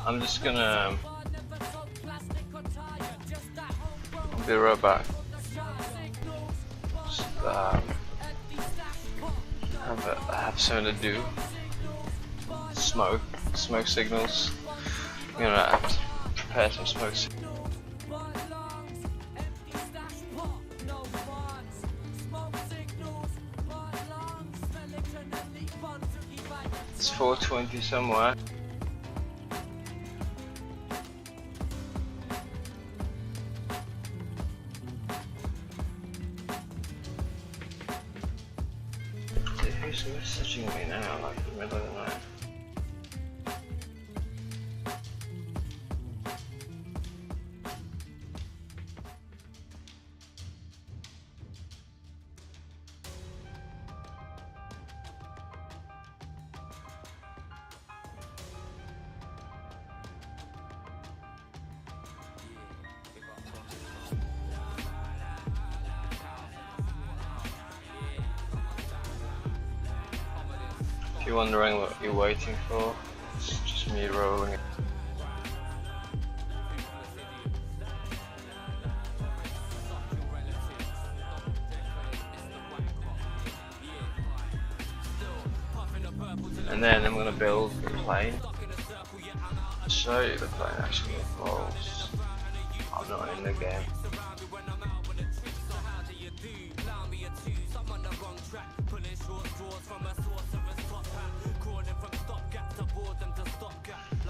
I'm just gonna be right back. Just, have something to do. Smoke signals. I'm gonna have to prepare some smoke signals. It's 4:20 somewhere. Who's messaging me now, like in the middle of the night? If you're wondering what you're waiting for, it's just me rolling it. And then I'm gonna build the plane. I'll show you the plane actually involves. I'm not in the game.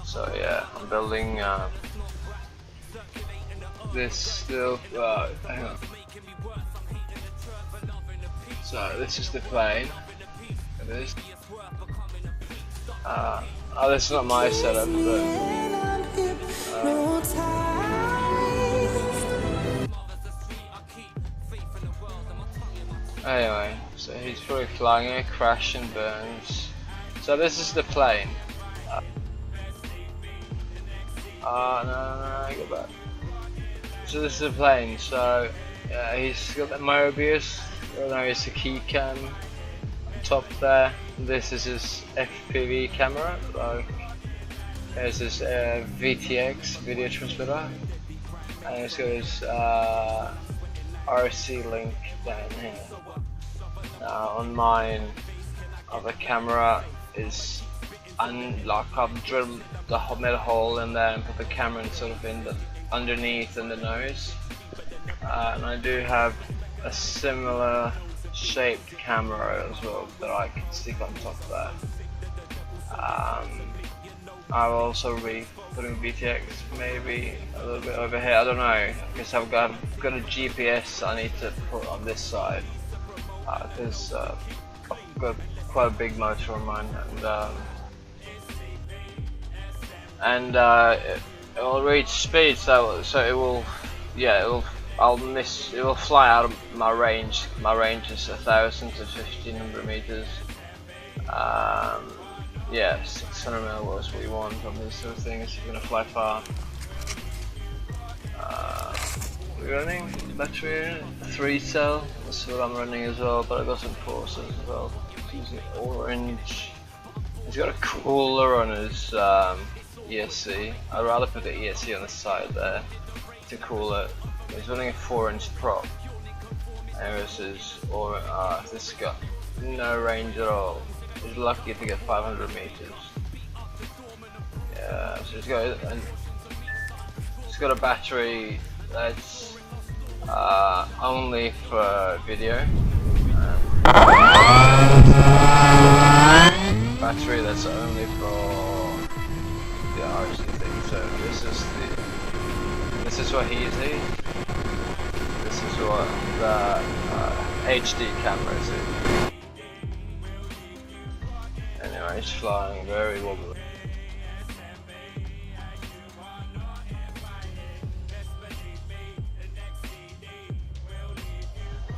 So yeah, I'm building this still. Hang on. So this is the plane. It is. Oh, this is not my setup, but anyway, so he's probably flying it, crash and burns. So this is the plane. No, go back. So this is the plane. So yeah, he's got the Mobius. There is a key cam on top there. This is his FPV camera. Like, there's this VTX video transmitter, and it's got his RC link down here. On mine, other camera is unlock. I've drilled the metal hole in there and put the camera sort of in the underneath in the nose. And I do have a similar shaped camera as well that I can stick on top of that. I'll also be putting VTX maybe a little bit over here. I don't know, because I've got a GPS I need to put on this side, because I've got quite a big motor on mine, and it will reach speed, so it will, yeah, it will fly out of my range. My range is 1,000 to 1,500 meters. Yeah, 600 mil is what you want on these sort of things. You're gonna fly far. We're running battery 3 cell. That's what I'm running as well, but I got some 4 cells as well. Using orange. He's got a cooler on his ESC. I'd rather put the ESC on the side there to cool it. He's running a 4-inch prop. And this is, this got no range at all. He's lucky to get 500 meters. Yeah, so he's got a battery that's only for video. Battery that's only for the RC thing. So this is what he's using. This is what the HD camera is in. Anyway, it's flying very wobbly.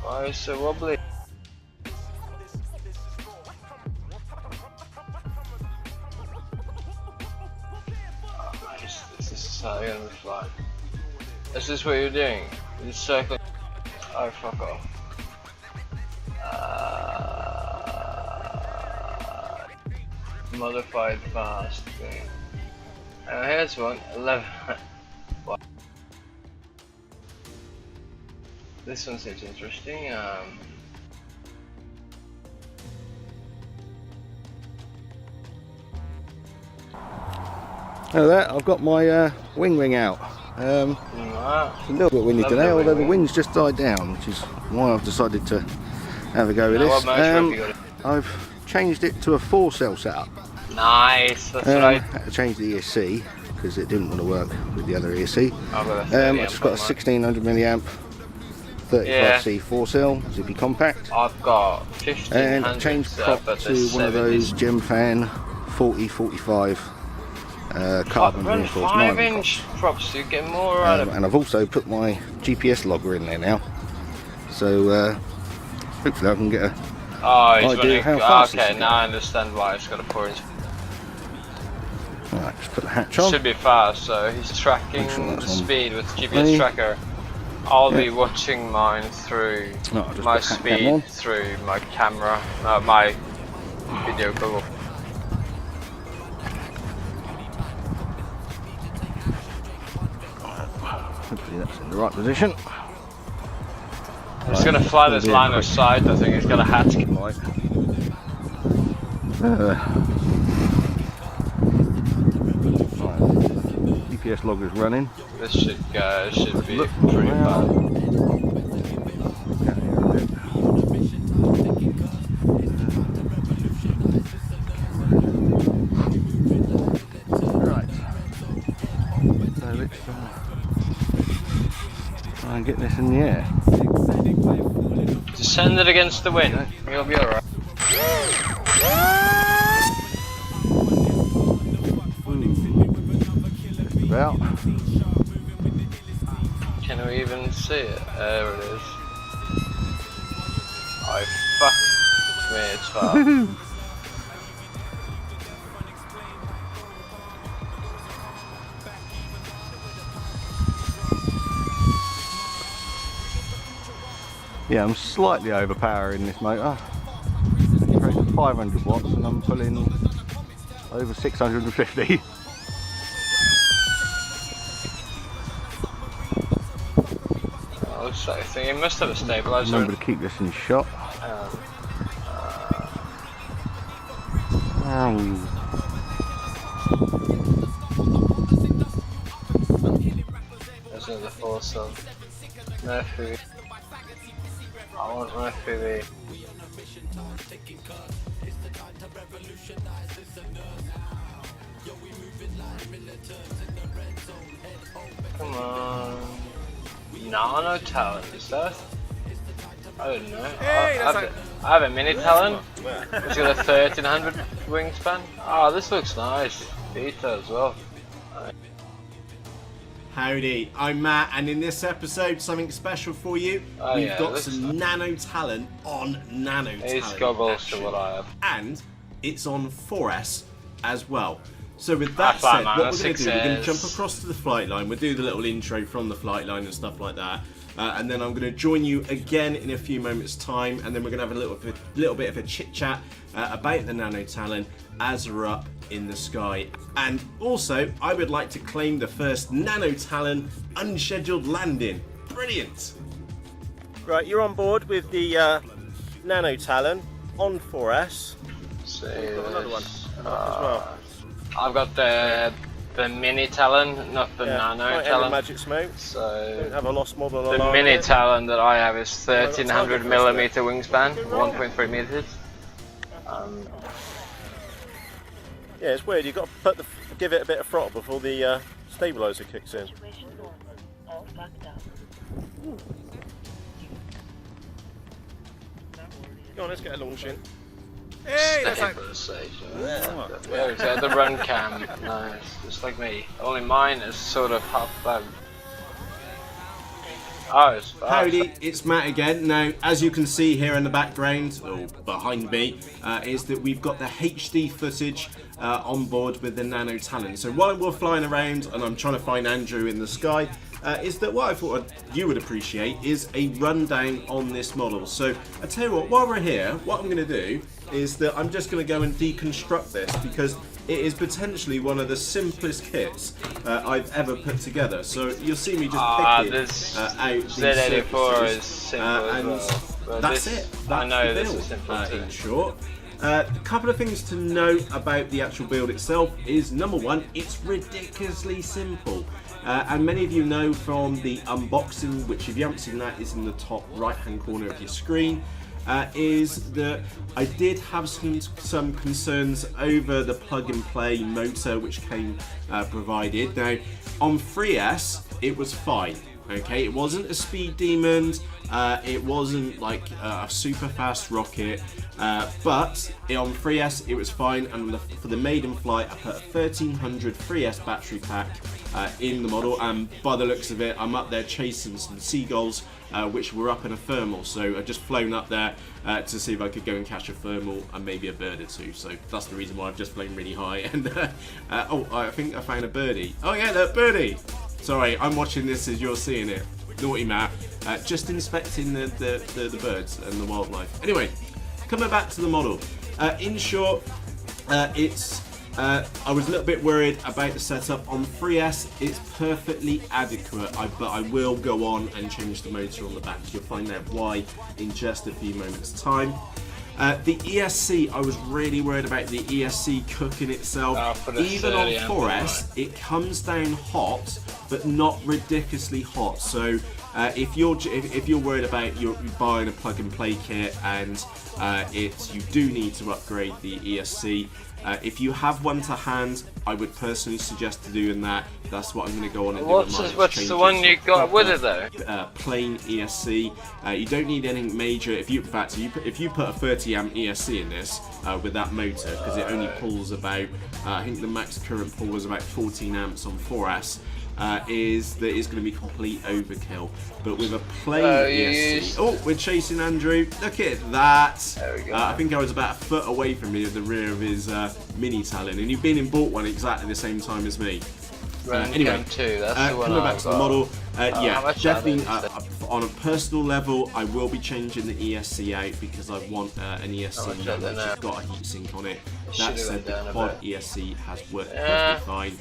Why is it so wobbly? This is how you're gonna fly. Is this what you're doing? You're circling. Oh, fuck off. Modified fast thing. Here's one. 11. Wow. This one seems interesting. Now that I've got my wing out. It's a little bit windy today, although the wind's just died down, which is why I've decided to have a go with this. I've changed it to a 4-cell setup. Nice, that's right. I had to change the ESC because it didn't want to work with the other ESC. I just got a 1600 milliamp 35C 4-cell zippy compact. I've got 1500. And I changed prop to one of those GemFan 40-45 carbon reinforced 5-inch props, you get more out of it. And I've also put my GPS logger in there now, so hopefully I can get a idea how fast okay, now I understand why it's got a 4-inch. Alright, just put the hatch on. Should be fast, so he's tracking the speed with GPS tracker. I'll be watching mine through my speed through my camera, my video Google. Hopefully that's in the right position. He's going to fly this line of sight. I think he's got a hatch. GPS logger's running. This should go. Should be pretty fast. Right. So let's try and get this in the air. Just send it against the wind. You'll be alright. Just about. Can we even see it? There it is. Oh fuck me, it's fast. Yeah, I'm slightly overpowering this motor. It's rated at 500 watts and I'm pulling over 650. Looks like I think it must have a stabilizer. Remember to keep this in shot. There's another 4-cell. No FPV. I want an FPV. Come on. Nano talent, is that? I don't know. Hey, I have a mini talent. It's got a 1300 wingspan. Oh, this looks nice. Beta as well. Howdy, I'm Matt, and in this episode, something special for you. We've got some nano talent on nano talent. It's goggles to what I have. And it's on 4S as well. So with that said, what we're going to do, we're going to jump across to the flight line. We'll do the little intro from the flight line and stuff like that. And then I'm going to join you again in a few moments' time, and then we're going to have a little bit of a chit chat about the nano talent as we're up in the sky. And also, I would like to claim the first nano talent unscheduled landing. Brilliant! Right, you're on board with the nano talent on 4S. So Another one as well. I've got the mini talent, not the nano talent. Magic smoke. So Don't have a lost model. the mini talent that I have is 1300 millimeter wingspan, 1.3 meters. Yeah, it's weird. You've got to give it a bit of throttle before the stabilizer kicks in. Go on, let's get a launch in. Hey, that's like the run cam. Nice, just like me. Only mine is sort of half bad. Oh, it's fast. Howdy, it's Matt again. Now, as you can see here in the background, or behind me, is that we've got the HD footage on board with the Nano Talon. So while we're flying around and I'm trying to find Andrew in the sky, is that what I thought you would appreciate is a rundown on this model. So I tell you what, while we're here, what I'm going to do is that I'm just going to go and deconstruct this, because it is potentially one of the simplest kits I've ever put together. So you'll see me just picking out these Z84 is simple and well. that's it. That's the build, in short. A couple of things to note about the actual build itself is, number one, it's ridiculously simple. And many of you know from the unboxing, which if you haven't seen that is in the top right hand corner of your screen, is that I did have some concerns over the plug and play motor which came provided. Now on 3S it was fine. Okay, it wasn't a speed demon, it wasn't like a super fast rocket, but on 3S it was fine, and for the maiden flight I put a 1300 3S battery pack in the model, and by the looks of it I'm up there chasing some seagulls which were up in a thermal, so I've just flown up there to see if I could go and catch a thermal and maybe a bird or two, so that's the reason why I've just flown really high. And oh, I think I found a birdie. Oh yeah, look, birdie! Sorry, I'm watching this as you're seeing it. Naughty Matt. Just inspecting the birds and the wildlife. Anyway, coming back to the model. In short, I was a little bit worried about the setup. On 3S, it's perfectly adequate, but I will go on and change the motor on the back. You'll find out why in just a few moments' time. The ESC, I was really worried about the ESC cooking itself. Even on 4S, it comes down hot, but not ridiculously hot. So if you're worried about you buying a plug and play kit and you do need to upgrade the ESC. If you have one to hand, I would personally suggest doing that. That's what I'm going to go on and do. What's the one you got with it though? Plain ESC. You don't need anything major. If you put a 30 amp ESC in this with that motor, because it only pulls about, I think the max current pull was about 14 amps on 4S. Is going to be complete overkill, but with a plain ESC. Oh, we're chasing Andrew. Look at that. There we go. I think I was about a foot away from me at the rear of his mini Talon, and you've been and bought one exactly the same time as me. Anyway, that's the one coming back to the model. Yeah, definitely on a personal level, I will be changing the ESC out because I want an ESC which has got a heatsink on it. That said, the quad ESC has worked perfectly fine.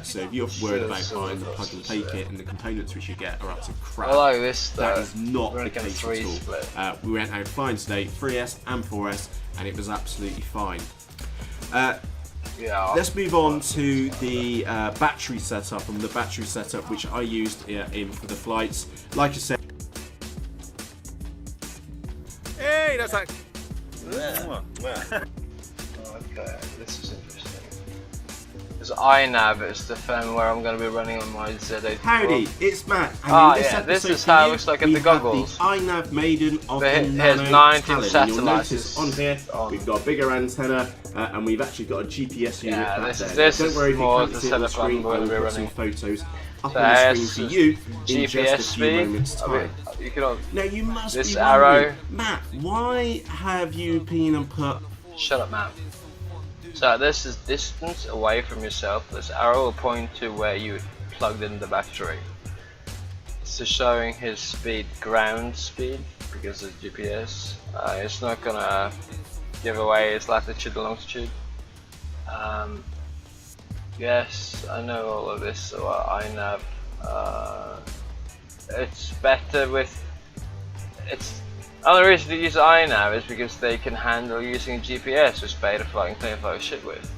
So if you're worried about buying the plug and play kit and the components which you get are up to crap, that is not the case at all. We went out flying today, 3S and 4S, and it was absolutely fine. Let's move on to the battery setup, and the battery setup which I used in for the flights. Like I said, hey, that's like. Okay, this is interesting. Because iNav is the firmware I'm going to be running on my Z84. Howdy, it's Matt. And this is how it looks like in the goggles. The iNav Maiden of the Nano 19 Talon. You'll satellites notice on here we've got a bigger antenna, and we've actually got a GPS unit back there. Don't worry if you can't see it on the screen, I will put some photos up on the screen for you in GPS just a few moments' time. Now you must this be arrow. Matt, why have you been and put... Shut up, Matt. So this is distance away from yourself. This arrow will point to where you plugged in the battery. This is showing his speed, ground speed, because of GPS. It's not gonna give away his latitude and longitude. Yes, I know all of this about iNav. It's better with... The only reason to use iNav is because they can handle using GPS, which Betaflight and Cleanflight shit with.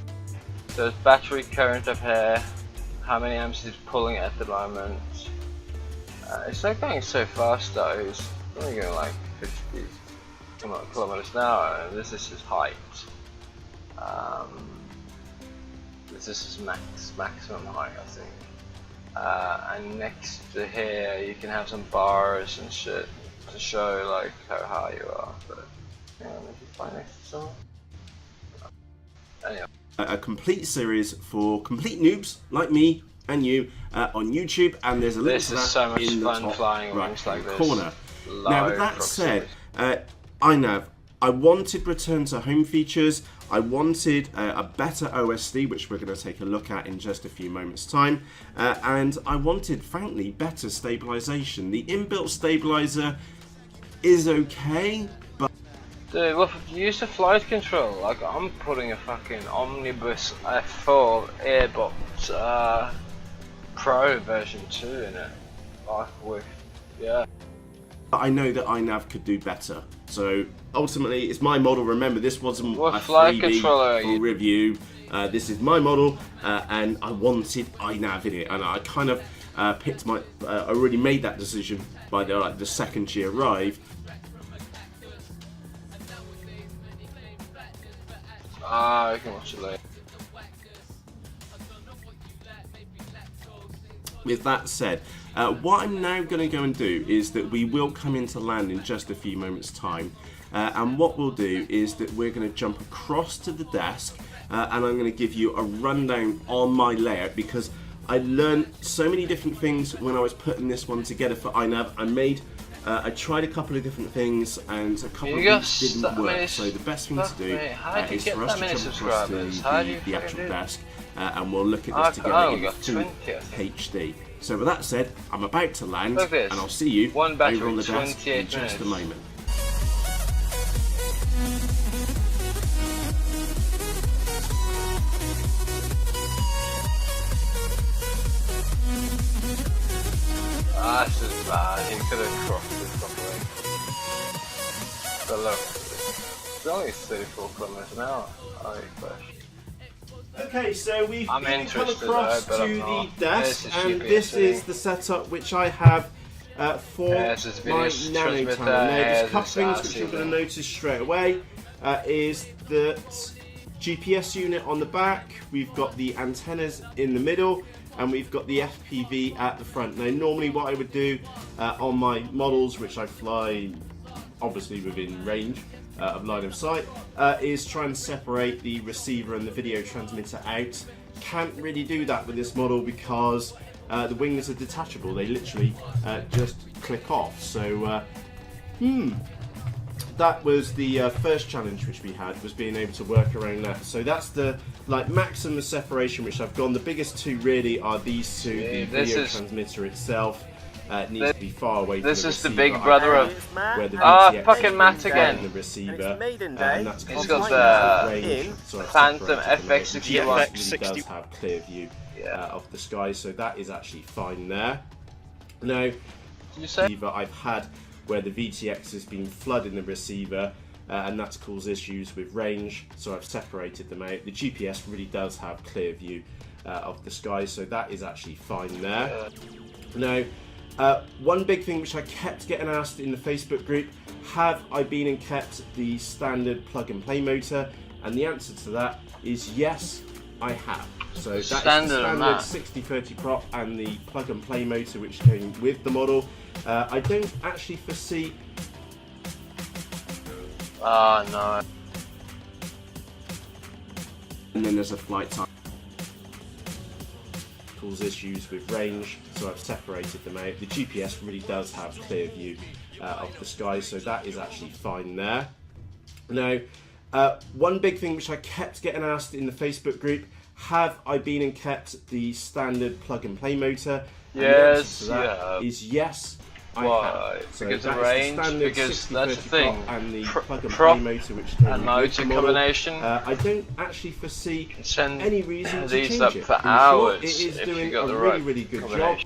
So it's battery current up here, how many amps is pulling at the moment. It's not going so fast though, it's only going like 50 kilometers an hour, and this is his height. This is his maximum height, I think. And next to here you can have some bars and shit to show like how high you are, but hang on, if you find next to someone. Anyway. A complete series for complete noobs like me and you on YouTube, and there's a link to that in the top right corner. Now with that said, iNav, I wanted return to home features. I wanted a better OSD, which we're going to take a look at in just a few moments time, and I wanted, frankly, better stabilization. The inbuilt stabilizer is okay, but Dude, well, use the flight control. Like, I'm putting a fucking Omnibus F4 Airbox Pro version 2 in it. Like, with, yeah. I know that iNav could do better. So ultimately, it's my model. Remember, this wasn't what a flight freebie controller for review. This is my model, and I wanted iNav in it, and I kind of picked my. I already made that decision by the second she arrived. I can watch it later. With that said, what I'm now going to go and do is that we will come into land in just a few moments' time, and what we'll do is that we're going to jump across to the desk, and I'm going to give you a rundown on my layout, because I learned so many different things when I was putting this one together for iNav. I tried a couple of different things, and a couple of things didn't work. So the best thing to do is for us to jump across to the actual desk, and we'll look at this together in full HD. So with that said, I'm about to land, and I'll see you over on the desk in just a moment. Ah, this is bad. He could have crossed it properly. But look, it's only 34 kilometers an hour. Okay, so we've come across though, to the desk, and this is the setup which I have for my nano tower. Now, there's a couple things which you're going to notice straight away. Is that GPS unit on the back, we've got the antennas in the middle, and we've got the FPV at the front. Now, normally what I would do on my models, which I fly obviously within range of line of sight, is try and separate the receiver and the video transmitter out. Can't really do that with this model because the wings are detachable. They literally just click off. So, that was the first challenge which we had, was being able to work around that. So that's the maximum separation which I've gone. The biggest two really are these two. The video transmitter itself needs to be far away from the receiver. This is the big brother of where the fucking Matt again. The receiver, and that's he's got the Phantom FX61. It really does have clear view of the sky, so that is actually fine there. Now, I've had where the VTX has been flooding the receiver, and that's caused issues with range, so I've separated them out. The GPS really does have clear view of the sky, so that is actually fine there. Now, one big thing which I kept getting asked in the Facebook group, have I been and kept the standard plug and play motor? And the answer to that is yes, I have. So that's the standard 6030 prop and the plug and play motor which came with the model. I don't actually foresee. No. And then there's a flight time. Cause issues with range, so I've separated them out. The GPS really does have clear view of the sky, so that is actually fine there. Now, one big thing which I kept getting asked in the Facebook group, have I been and kept the standard plug and play motor? And yes, the answer to that is yes. Why? So because of range, because that's the thing. And the plug and prop play motor which came and motor combination. I don't actually foresee any reason to these change up it. for hours. It is doing a really good job.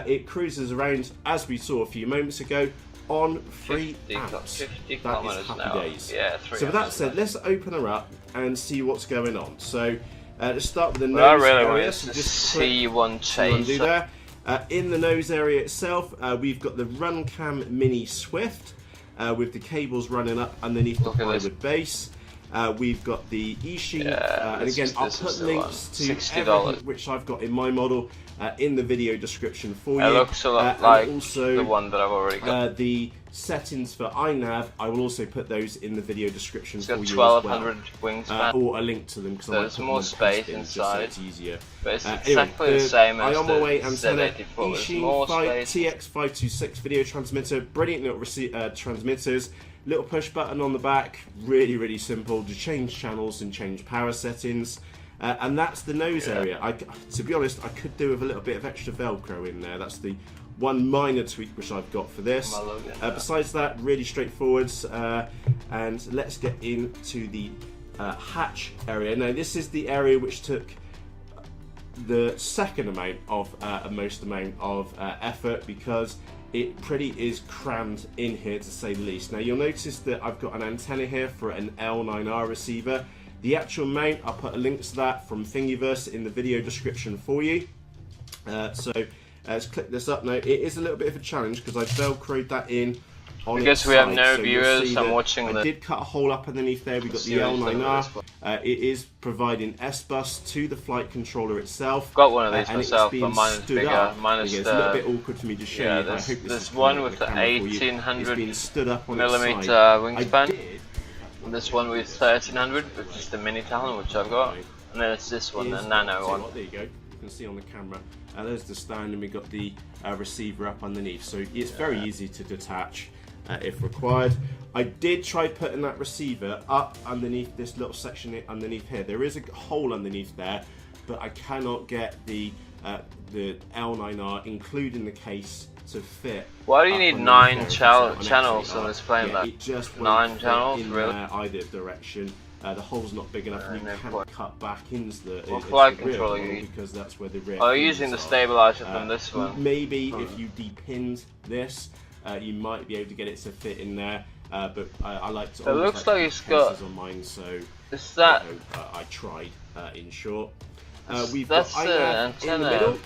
It cruises around, as we saw a few moments ago, on 3 amps. 50 that is happy days. Yeah, so with that said, let's open her up and see what's going on. So let's start with the nose I really area. want to see one chase. There. In the nose area itself, we've got the Runcam Mini Swift with the cables running up underneath the plywood base. We've got the eShoot, and again, I'll put links to everything which I've got in my model in the video description for you. It looks a lot like also, the one that I've already got. The settings for iNav, I will also put those in the video description for you as 1200 well. wingspan. Or a link to them, because there's more space inside. Just so it's easier. But it's exactly the same as the Z84. TX526 video transmitter, brilliant little transmitters. Little push button on the back, really simple to change channels and change power settings. And that's the nose area. To be honest, I could do with a little bit of extra Velcro in there. That's the one minor tweak which I've got for this. Besides that, really straightforward. And let's get into the hatch area. Now this is the area which took the second amount of most amount of effort, because it pretty is crammed in here, to say the least. Now you'll notice that I've got an antenna here for an L9R receiver. The actual mount, I'll put a link to that from Thingiverse in the video description for you. So let's click this up now. It is a little bit of a challenge because I velcroed that in on because we have no viewers. I'm watching I did cut a hole up underneath there. We've got the L9R. It is providing S-bus to the flight controller itself. Got one of these myself, but mine is bigger. Mine is it's a little bit awkward for me to show you. There's one with the 1800 millimeter wingspan. And this one with 1300, which is the mini Talon, which I've got. And then it's this one, the nano one. There you go. You can see on the camera. There's the stand, and we've got the receiver up underneath. So it's very easy to detach if required. I did try putting that receiver up underneath this little section underneath here. There is a hole underneath there, but I cannot get the L9R, including the case, to fit. Why do you need 9 channels on this plane? It just 9 channels, really? Either direction. The hole's not big enough, and you can't cut back into the flight controller because that's where the rear. Oh, you're using the stabilizer from this one. Maybe if you depinned this, you might be able to get it to fit in there. But I like to. It looks like it's got on mine, so is that? I tried. In short, we've that's got antenna. In the middle.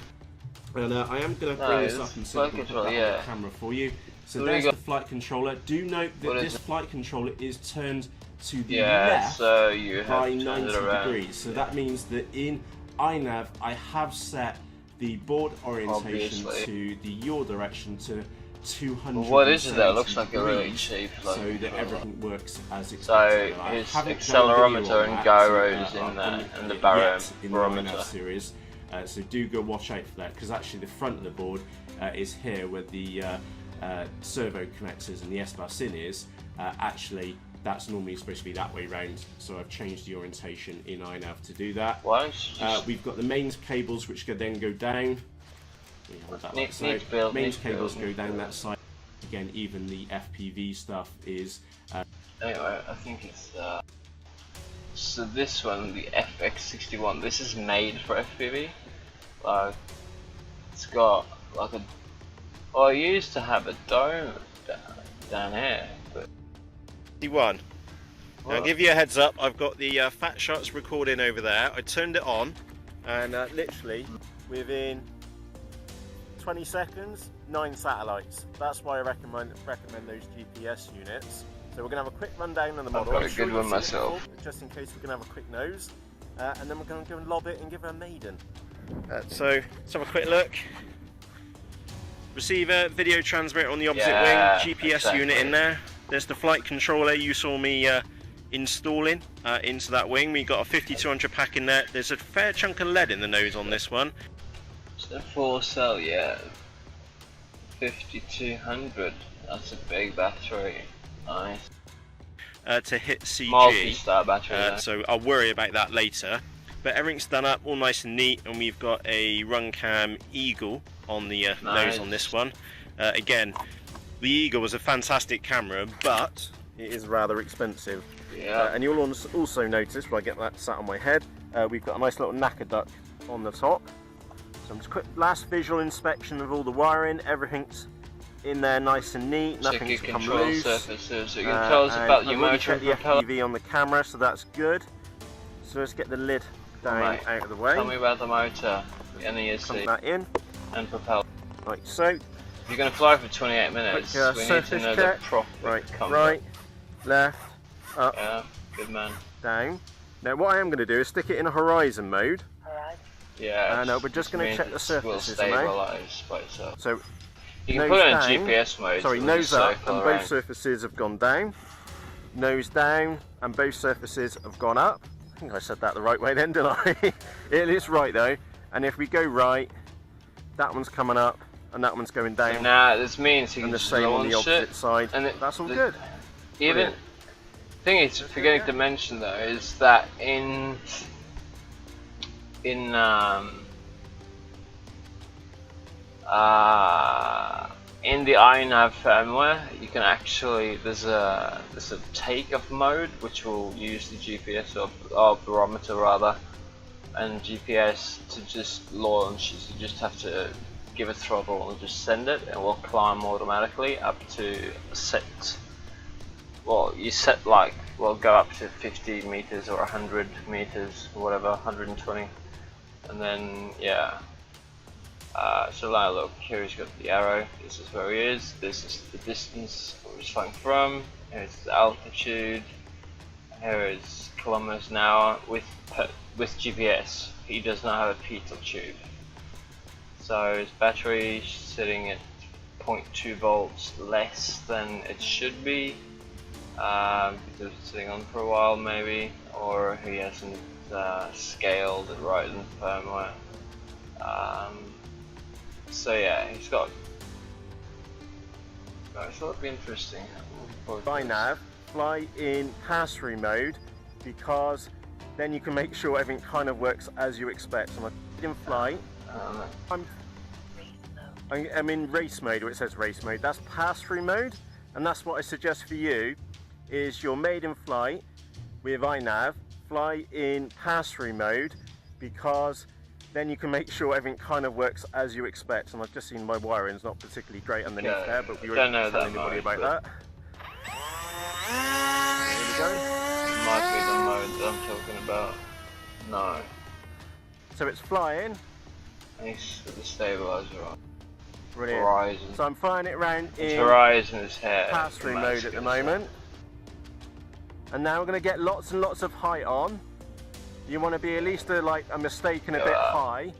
And I am going to bring this up and see if I can put that on the camera for you. So there's the flight controller. Do note that this flight controller is turned to the left so you have by 90 degrees. So that means that in iNav I have set the board orientation to the yaw direction to 200. What is it? That looks like a really cheap. So that everything works as expected. So his accelerometer and gyros in the barometer series. So do go watch out for that, because actually the front of the board is here where the servo connectors and the S-bus in is. Actually, that's normally supposed to be that way round, so I've changed the orientation in iNav to do that. We've got the mains cables which could then go down. Mains cables go down that side. Again, even the FPV stuff is. Anyway, I think it's. So this one, the FX61, this is made for FPV. Like, it's got like a. Oh, I used to have a dome down here, but. 61. Now, I'll give you a heads up. I've got the fat shots recording over there. I turned it on, and literally within 20 seconds, 9 satellites. That's why I recommend those GPS units. So we're going to have a quick rundown on the model. I've got a good one myself. Just in case we're going to have a quick nose. And then we're going to go and lob it and give her a maiden. So let's have a quick look. Receiver, video transmitter on the opposite wing, GPS unit in there. There's the flight controller you saw me installing into that wing. We got a 5200 pack in there. There's a fair chunk of lead in the nose on this one. It's a 4-cell, 5200. That's a big battery. Nice. To hit CG, multi-star battery. So I'll worry about that later. But everything's done up, all nice and neat, and we've got a Runcam Eagle on the nose on this one. Again, the Eagle was a fantastic camera, but it is rather expensive. And you'll also notice, when I get that sat on my head, we've got a nice little knacker duct on the top. So I'm just quick last visual inspection of all the wiring. Everything's in there nice and neat, nothing's come loose. Surfaces. So you can tell us about your motor and the FPV on the camera, so that's good. So let's get the lid down out of the way. Tell me about the motor, NESC, plug that in, and propeller. Like so. If you're going to fly for 28 minutes, quick, we need to know the proper right, left, up, good man. down. Now what I am going to do is stick it in a horizon mode. Yeah. No, we're just going to check the surfaces now. So you can put it in GPS mode. Sorry, nose up and both surfaces have gone down. Nose down and both surfaces have gone up. I think I said that the right way then, didn't I? It is right though. And if we go right, that one's coming up and that one's going down. Nah, this means you can just same on the opposite side. And that's all good. Even thing is, forgetting to mention though, is that in in the iNav firmware, you can actually there's a takeoff mode which will use the GPS or barometer rather, and GPS to just launch. You just have to give it throttle and just send it, and it will climb automatically up to set. Well, you set like will go up to 50 meters or 100 meters or whatever, 120, and then yeah. So now look, here he's got the arrow, this is where he is, this is the distance where he's flying from, here's the altitude, here is kilometers an hour with GPS. He does not have a pitot tube. So his battery is sitting at 0.2 volts less than it should be, because it's sitting on for a while maybe, or he hasn't scaled it right in the firmware. So yeah, he's got. I thought it'd be interesting. iNav, fly in pass-through mode, because then you can make sure everything kind of works as you expect. So I'm in flight. I'm in race mode, where it says race mode. That's pass-through mode, and that's what I suggest for you. Is you're made in flight with iNav, fly in pass-through mode, because then you can make sure everything kind of works as you expect. And I've just seen my wiring's not particularly great underneath there, but we won't tell anybody about that. There we go. Might be the mode that I'm talking about. No. So it's flying. And he's got the stabilizer on. Brilliant. Horizon. So I'm flying it around in Horizon is here. pass-through mode at the moment. And now we're going to get lots and lots of height on. You want to be at least like a mistake and a bit high.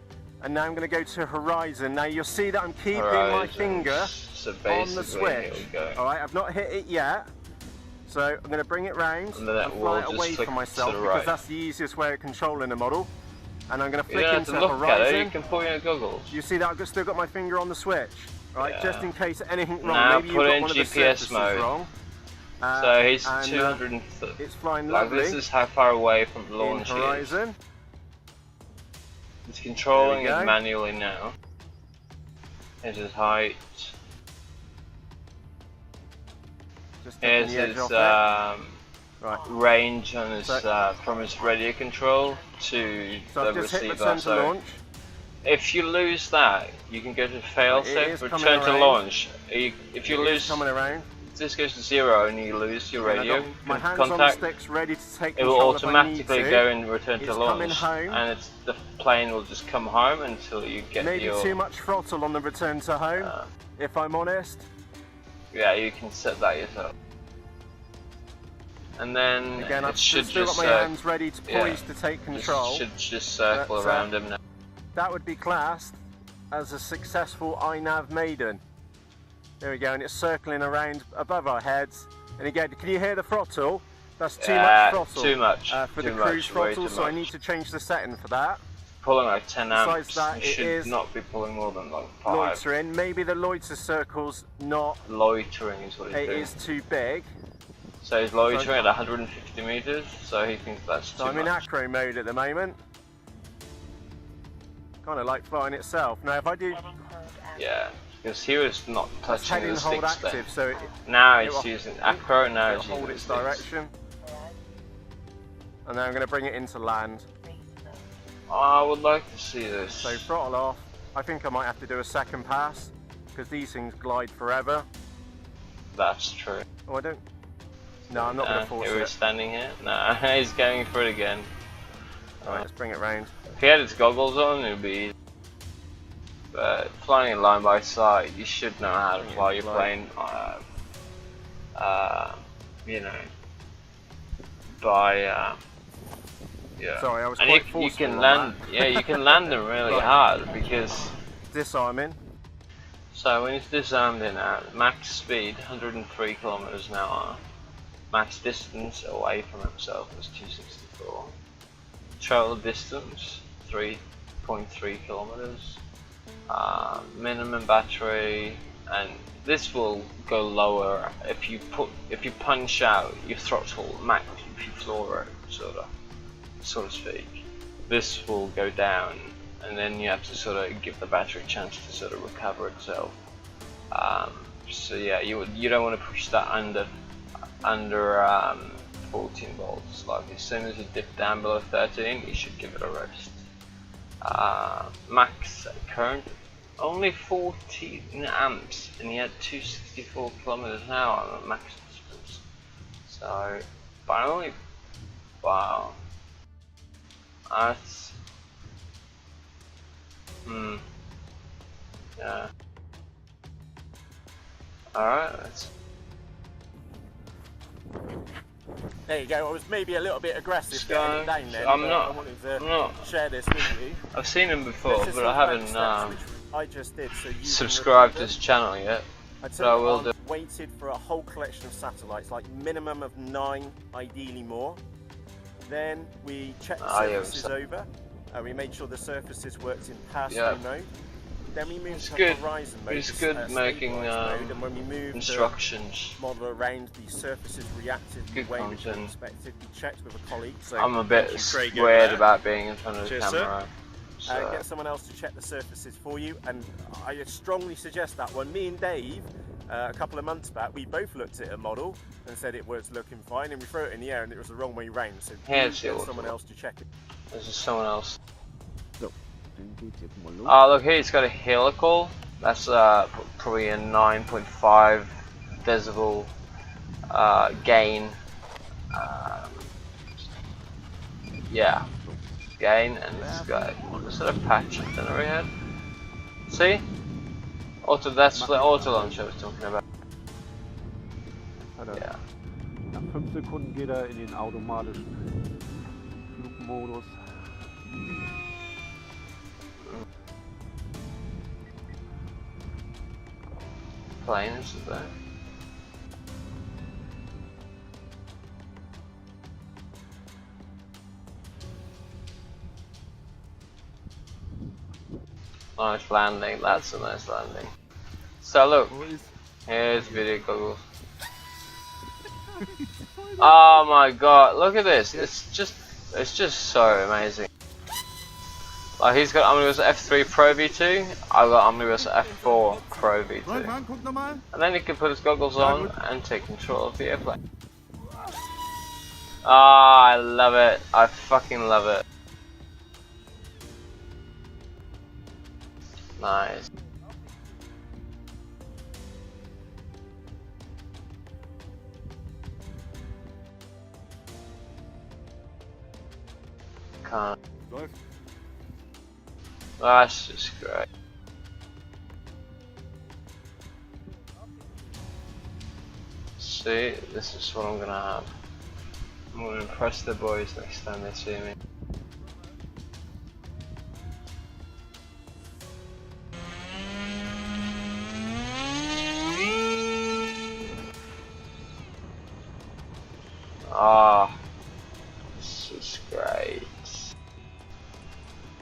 And now I'm going to go to horizon. Now you'll see that I'm keeping my finger on the switch. Alright, I've not hit it yet. So I'm going to bring it round and fly it away from myself, because that's the easiest way of controlling the model. And I'm going to flick into horizon. You can pull your goggles. You see that I've still got my finger on the switch. Right, just in case anything wrong. Maybe put you've got in one of the GPS mode. wrong. So he's 230. It's flying like lovely. This is how far away from the launch in horizon. He's controlling it manually now. Here's his height. Here's his range on his from his radio control to the receiver. So if you lose that, you can go to failsafe, return to launch. If you lose, this goes to 0 and you lose your radio contact, it will automatically go and return to launch, and the plane will just come home until you get maybe too much throttle on the return to home, if I'm honest. Yeah, you can set that yourself. And then again, it I've should still got my hands ready to poised to take control. Should just circle around him now. That would be classed as a successful iNav maiden. There we go, and it's circling around above our heads. And again, can you hear the throttle? That's too much throttle. Too much. For the cruise throttle, so I need to change the setting for that. Pulling like 10 amps. Besides that, you should not be pulling more than like 5. Loitering. Maybe the loiter circle's not. Loitering is what he's doing. It is too big. So he's loitering at 150 meters, so he thinks that's too much. I'm in acro mode at the moment. Kind of like flying itself. Now if I do... Yeah, because he was not touching the hold sticks active, so now he's using acro, now he's using hold its direction. And now I'm going to bring it into land. I would like to see this. So throttle off. I think I might have to do a second pass, because these things glide forever. That's true. Oh, I don't... No, I'm not going to force it. He's standing here. No, he's going for it again. Alright, let's bring it round. If he had his goggles on, it would be easy. But flying in line by sight, you should know how to fly your plane. You know, by yeah. Sorry, I was and quite you can land. Yeah, you can land them really hard because disarming. So when it's disarmed in at max speed, 103 kilometers an hour. Max distance away from himself was 264. Total distance 3.3 kilometers. Minimum battery, and this will go lower if you punch out your throttle max, if you floor it, so to speak. This will go down, and then you have to sort of give the battery a chance to sort of recover itself. So yeah, you don't want to push that under 14 volts. Like as soon as you dip down below 13, you should give it a rest. Max current only 14 amps, and he had 264 kilometers an hour on the max distance. So, but only, wow, that's yeah. Alright, let's. There you go. I was maybe a little bit aggressive getting it down there. I'm I wanted to share this with you. I've seen him before, but I haven't I just did, so you subscribed to his channel yet. But I will do. Waited for a whole collection of satellites, like minimum of 9, ideally more. Then we checked the surfaces over. We made sure the surfaces worked in pass-through mode. Then we moved to horizon mode. It's good making and when we moved instructions. The model around, the surfaces reacted in the way that we expected. We checked with a colleague. So I'm a bit scared about being in front of the camera. Get someone else to check the surfaces for you, and I strongly suggest that one. Me and Dave, a couple of months back, we both looked at a model and said it was looking fine, and we threw it in the air and it was the wrong way round. So get someone else to check it. This is someone else. Oh look here, it's got a helical. That's probably a 9.5 decibel gain. Yeah, gain, and it's got what sort of patch antenna we had. See? That's the auto launch I was talking about. Yeah. Nach 5 Sekunden geht in den automatischen Flugmodus. Planes there. Nice landing, that's a nice landing. So look, here's video goggles. Oh my god, look at this, it's just so amazing. Like he's got Omnibus F3 Pro V2, I've got Omnibus F4 Pro V2. And then he can put his goggles on and take control of the airplane. Ah, I love it. I fucking love it. Nice. Can't. That's just great. See, this is what I'm gonna have. I'm gonna impress the boys next time they see me. Ah, this is great.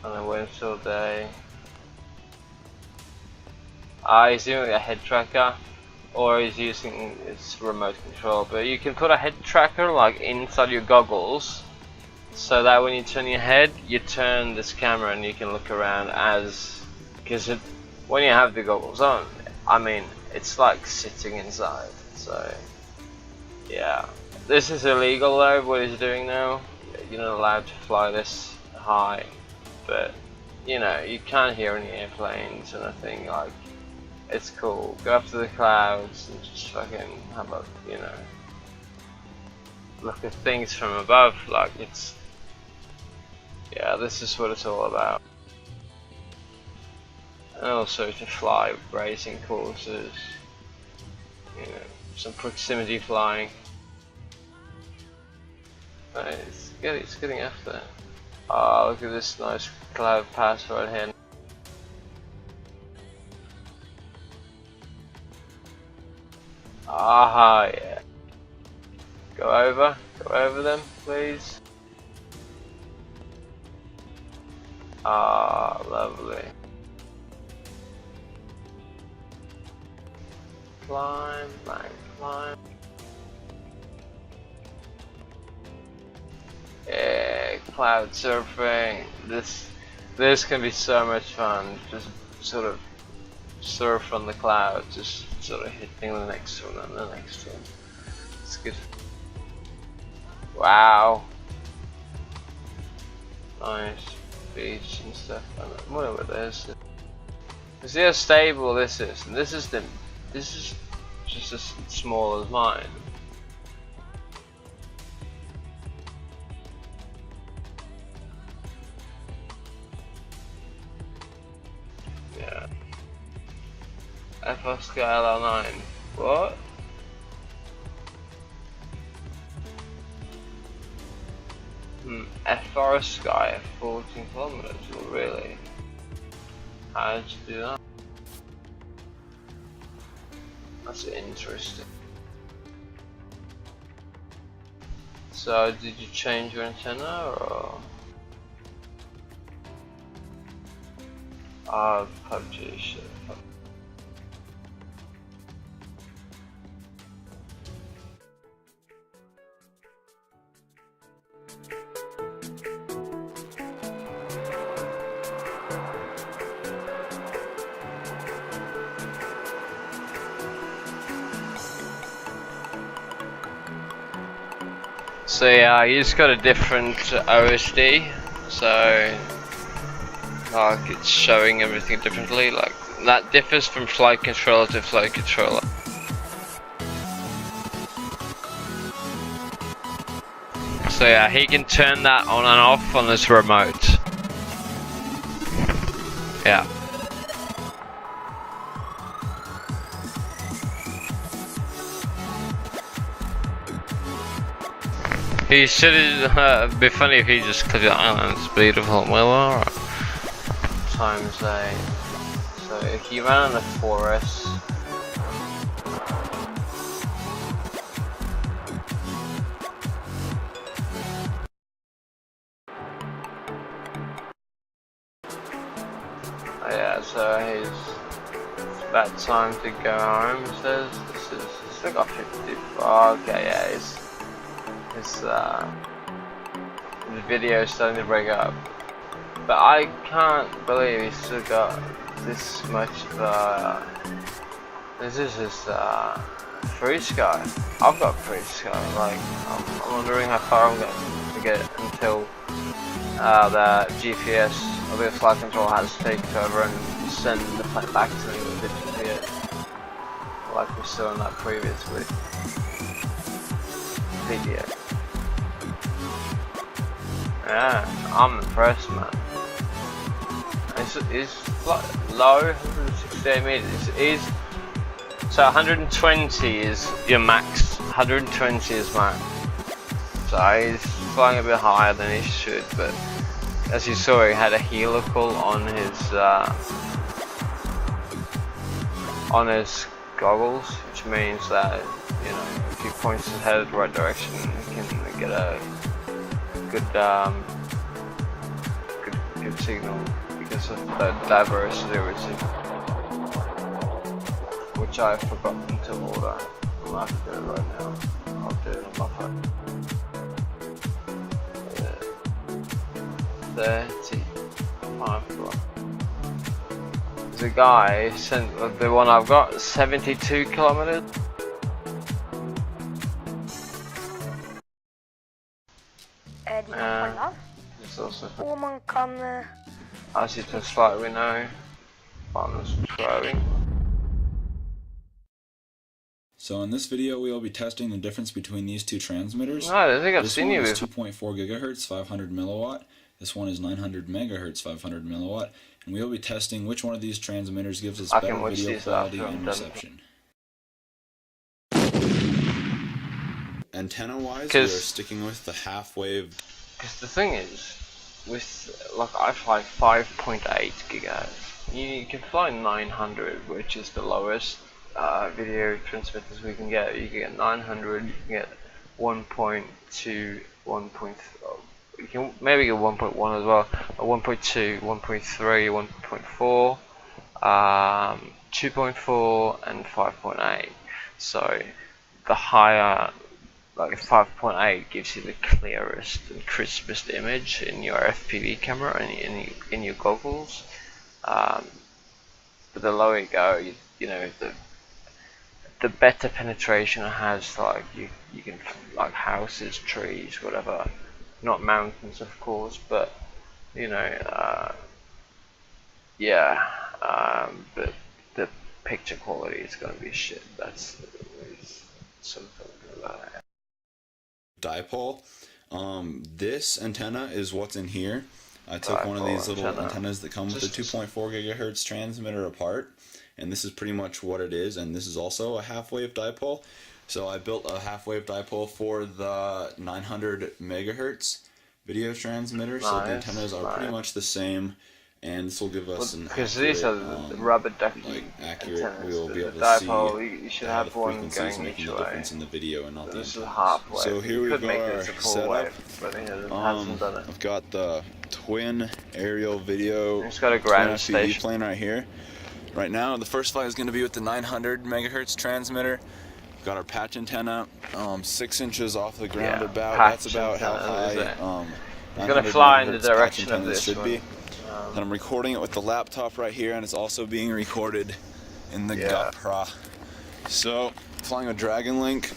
And I went all day. He's using a head tracker, or he's using its remote control. But you can put a head tracker like inside your goggles, so that when you turn your head, you turn this camera and you can look around because when you have the goggles on, I mean, it's like sitting inside. So yeah, this is illegal though. What he's doing now, you're not allowed to fly this high. But you know, you can't hear any airplanes or nothing. Like, it's cool. Go up to the clouds and just fucking have a, you know, look at things from above. Like, it's, yeah, this is what it's all about. And also to fly racing courses, you know, some proximity flying. But it's getting after it. Oh, look at this nice cloud pass right here. Aha, yeah. Go over them, please. Ah, lovely. Climb, climb. Yeah, cloud surfing. This can be so much fun. Just sort of surf from the cloud, just sort of hitting the next one and the next one. It's good. Wow. Nice beach and stuff. I wonder what this is. See how stable this is, and this is just as small as mine. Yeah. FR Sky LL9. What? FR Sky at 14 kilometers. Well, really? How did you do that? That's interesting. So, did you change your antenna or? PUBG shit. So yeah, he's got a different OSD, so like it's showing everything differently. Like that differs from flight controller to flight controller. So yeah, he can turn that on and off on his remote. Yeah. He should be funny if he just clicked the island. It's beautiful. Well, alright. Times 8. So if you ran on a 4S, oh yeah, so it's about time to go home. Says this is still got 50. Oh, okay, yeah, it's the video is starting to break up, but I can't believe he's still got this much of this is his free sky. I've got free sky. Like I'm wondering how far I'm going to get until the GPS or the flight control has to take over and send the plane back to me with the GPS, like we saw in that previous video. Yeah, I'm impressed, man. It's low, 168 meters. So 120 is your max. 120 is max. So he's flying a bit higher than he should, but as you saw, he had a helical on his goggles, which means that if he points his head in the right direction, he can get a good signal because of the diversity which I've forgotten to order. I'm not to do it right now. I'll do it on my phone. 35. There's a guy sent the one I've got 72 kilometers. Die gaan van af. Hoe man kan... As you just like we know, farmers throwing. So in this video, we will be testing the difference between these two transmitters. No, I think I've seen you before. This one is 2.4 gigahertz, 500 milliwatt. This one is 900 megahertz, 500 milliwatt. And we will be testing which one of these transmitters gives us better video quality and reception. Antenna-wise, we are sticking with the half-wave. Because the thing is, I fly 5.8 gigahertz. You can fly 900, which is the lowest video transmitters we can get. You can get 900, you can get 1.2, 1.3, you can maybe get 1.1 as well, 1.2, 1.3, 1.4, 2.4 and 5.8. So the higher, like 5.8 gives you the clearest and crispest image in your FPV camera and in your goggles. The the lower you go, you know, the better penetration it has. Like you can, like, houses, trees, whatever, not mountains of course, but you know, yeah, but the picture quality is gonna be shit. That's something about it. Dipole. This antenna is what's in here. I took one of these little antennas that come with a 2.4 gigahertz transmitter apart, and this is pretty much what it is, and this is also a half-wave dipole. So I built a half-wave dipole for the 900 megahertz video transmitter, so the antennas are pretty much the same, and this will give us an because these are the rubber ducky accurate. We will be able to dipole, see you should have one frequencies going making each the way. difference in the video and not the This is antennas. halfway. So here we go, our setup. But it hasn't done it. I've got the twin aerial video It's got a ground station plane right here. Right now, the first flight is going to be with the 900 megahertz transmitter. We've got our patch antenna, 6 inches off the ground about. That's about how high it's going to fly in the direction of this should be. And I'm recording it with the laptop right here, and it's also being recorded in the GoPro. So, flying a Dragon Link.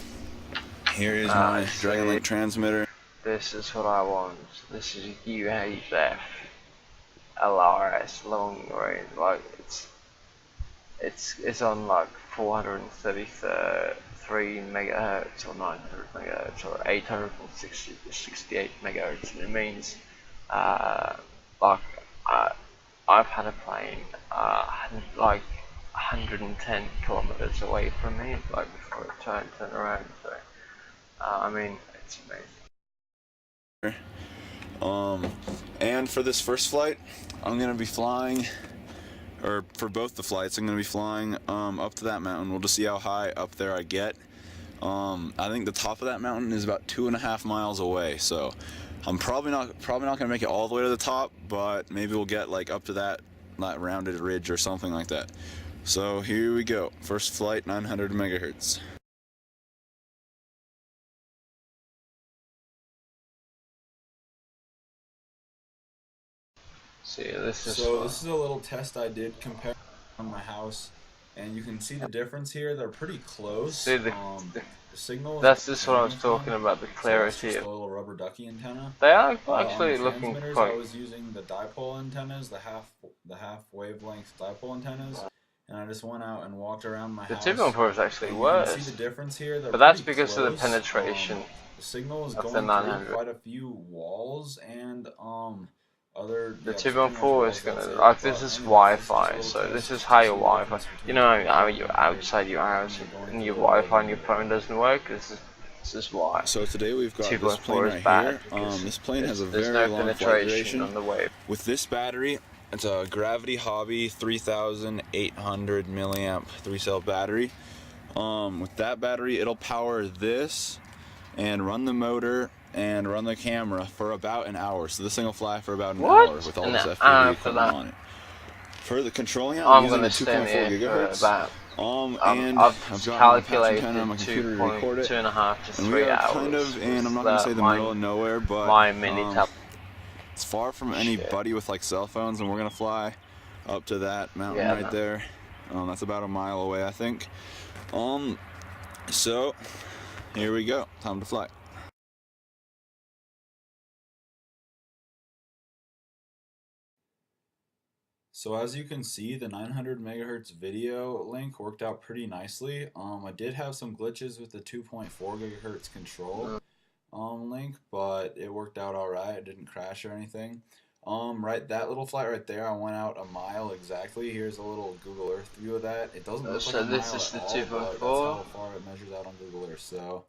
Here is my Dragon Link transmitter. This is what I want. This is UHF LRS long range. Like it's on like 433 megahertz or 900 megahertz or 868 megahertz. And it means like I've had a plane like 110 kilometers away from me, like before it turned around. So I mean, it's amazing. And for this first flight, I'm gonna be flying, or for both the flights, I'm gonna be flying up to that mountain. We'll just see how high up there I get. I think the top of that mountain is about 2.5 miles away, so I'm probably not gonna make it all the way to the top, but maybe we'll get like up to that rounded ridge or something like that. So here we go. First flight, 900 megahertz. See, this is this is a little test I did comparing on my house, and you can see the difference here. They're pretty close. See the signal. That's just what I was talking about, the clarity. So a little rubber ducky antenna. They are actually looking quite. I was using the dipole antennas, the half wavelength dipole antennas, and I just went out and walked around my house. The 2.4 is actually worse. You can see the difference here. But that's because of the penetration. The signal is going through quite a few walls and The 2.4 is gonna, like, this is Wi-Fi, so this is how your Wi-Fi, you know how you're outside your house and your Wi-Fi on your phone doesn't work. This is why. So today we've got this 2.4 plane is right here. This plane has a very long flight duration. On the wave. With this battery, it's a Gravity Hobby 3800 milliamp 3-cell battery. With that battery, it'll power this and run the motor and run the camera for about an hour. So this thing will fly for about an hour with all this FPP equipment on it. For the controlling out, I'm using the 2.4 gigahertz. And I've got my patch antenna on my computer to record it. 2.5 to 3 and we are hours. kind of in, I'm not going to say the middle of nowhere, but it's far from anybody with like cell phones, and we're going to fly up to that mountain right there. That's about a mile away, I think. So here we go. Time to fly. So as you can see, the 900 megahertz video link worked out pretty nicely. I did have some glitches with the 2.4 gigahertz control link, but it worked out alright. It didn't crash or anything. That little flight right there, I went out a mile exactly. Here's a little Google Earth view of that. It doesn't look like a mile at all, but that's how far it measures out on Google Earth. So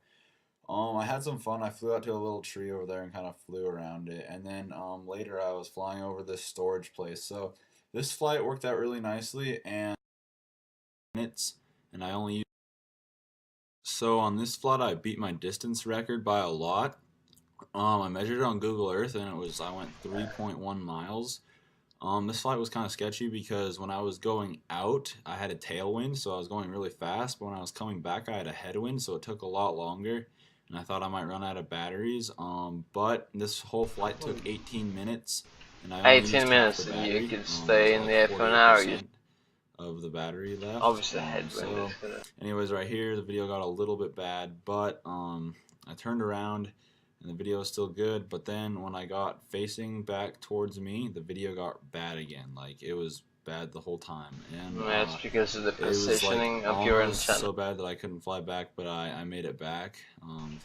I had some fun. I flew out to a little tree over there and kind of flew around it. And then later I was flying over this storage place. So this flight worked out really nicely, and I only used. So on this flight, I beat my distance record by a lot. I measured it on Google Earth, and I went 3.1 miles. This flight was kind of sketchy because when I was going out, I had a tailwind, so I was going really fast. But when I was coming back, I had a headwind, so it took a lot longer, and I thought I might run out of batteries. But this whole flight took 18 minutes. And I 18 minutes, and you could stay in the air for an hour. of the battery left. Obviously, headwind so, is gonna... anyways, right here, the video got a little bit bad, but I turned around and the video was still good. But then when I got facing back towards me, the video got bad again. Like, it was bad the whole time. And yeah, it's because of the positioning it was, like, of your almost antenna. so bad that I couldn't fly back, but I made it back,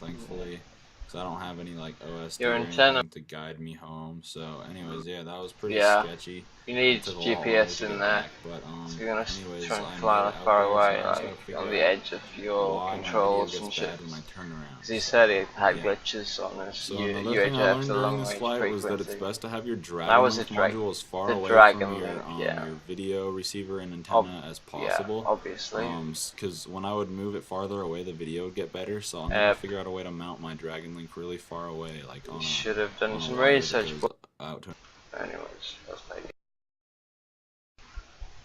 thankfully. So I don't have any like OS or anything to guide me home. So anyways, yeah, that was pretty sketchy. You need GPS in there. But so you're gonna anyways, try and fly far away, like on the edge of your controls and shit. Because he said it had glitches on his UHF, the long range frequency. Was that it's best to have your Dragon Link module as far away from your video receiver and antenna as possible. Yeah, obviously. Because when I would move it farther away, the video would get better. So I'm gonna figure out a way to mount my Dragon Link really far away, like on. You should have done some research. Anyways, let's play.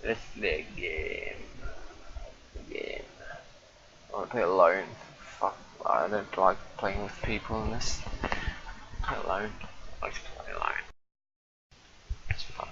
Let's play a game. I want to play alone. Fuck, I don't like playing with people in this. Play alone. I like to play alone. It's fun.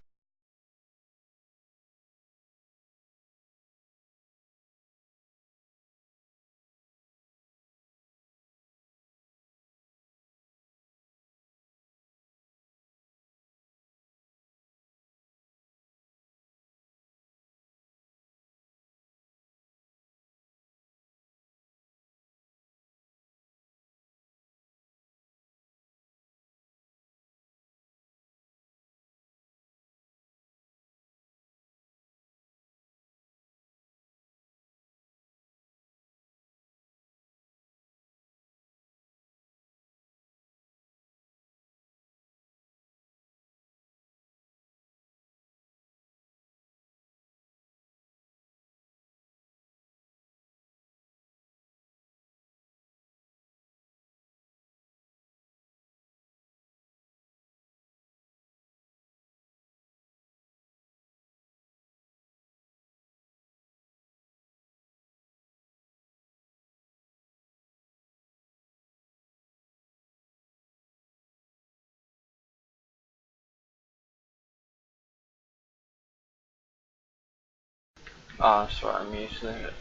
Oh, that's right, I'm using it.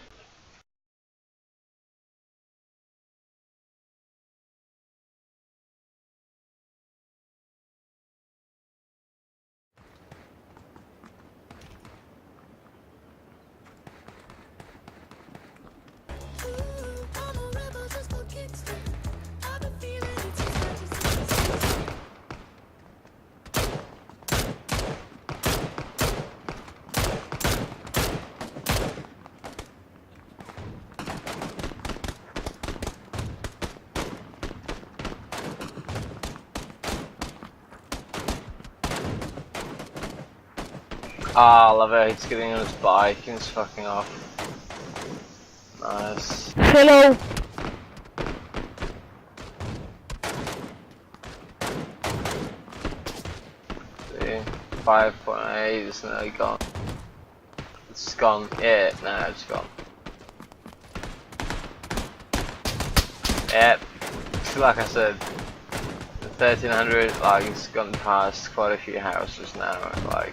Ah, I love it, he's getting on his bike and he's fucking off. Nice. Hello! See, 5.8 is nearly gone. It's gone, yeah, no, it's gone. Yep, like I said, the 1300, like, it's gone past quite a few houses now, like.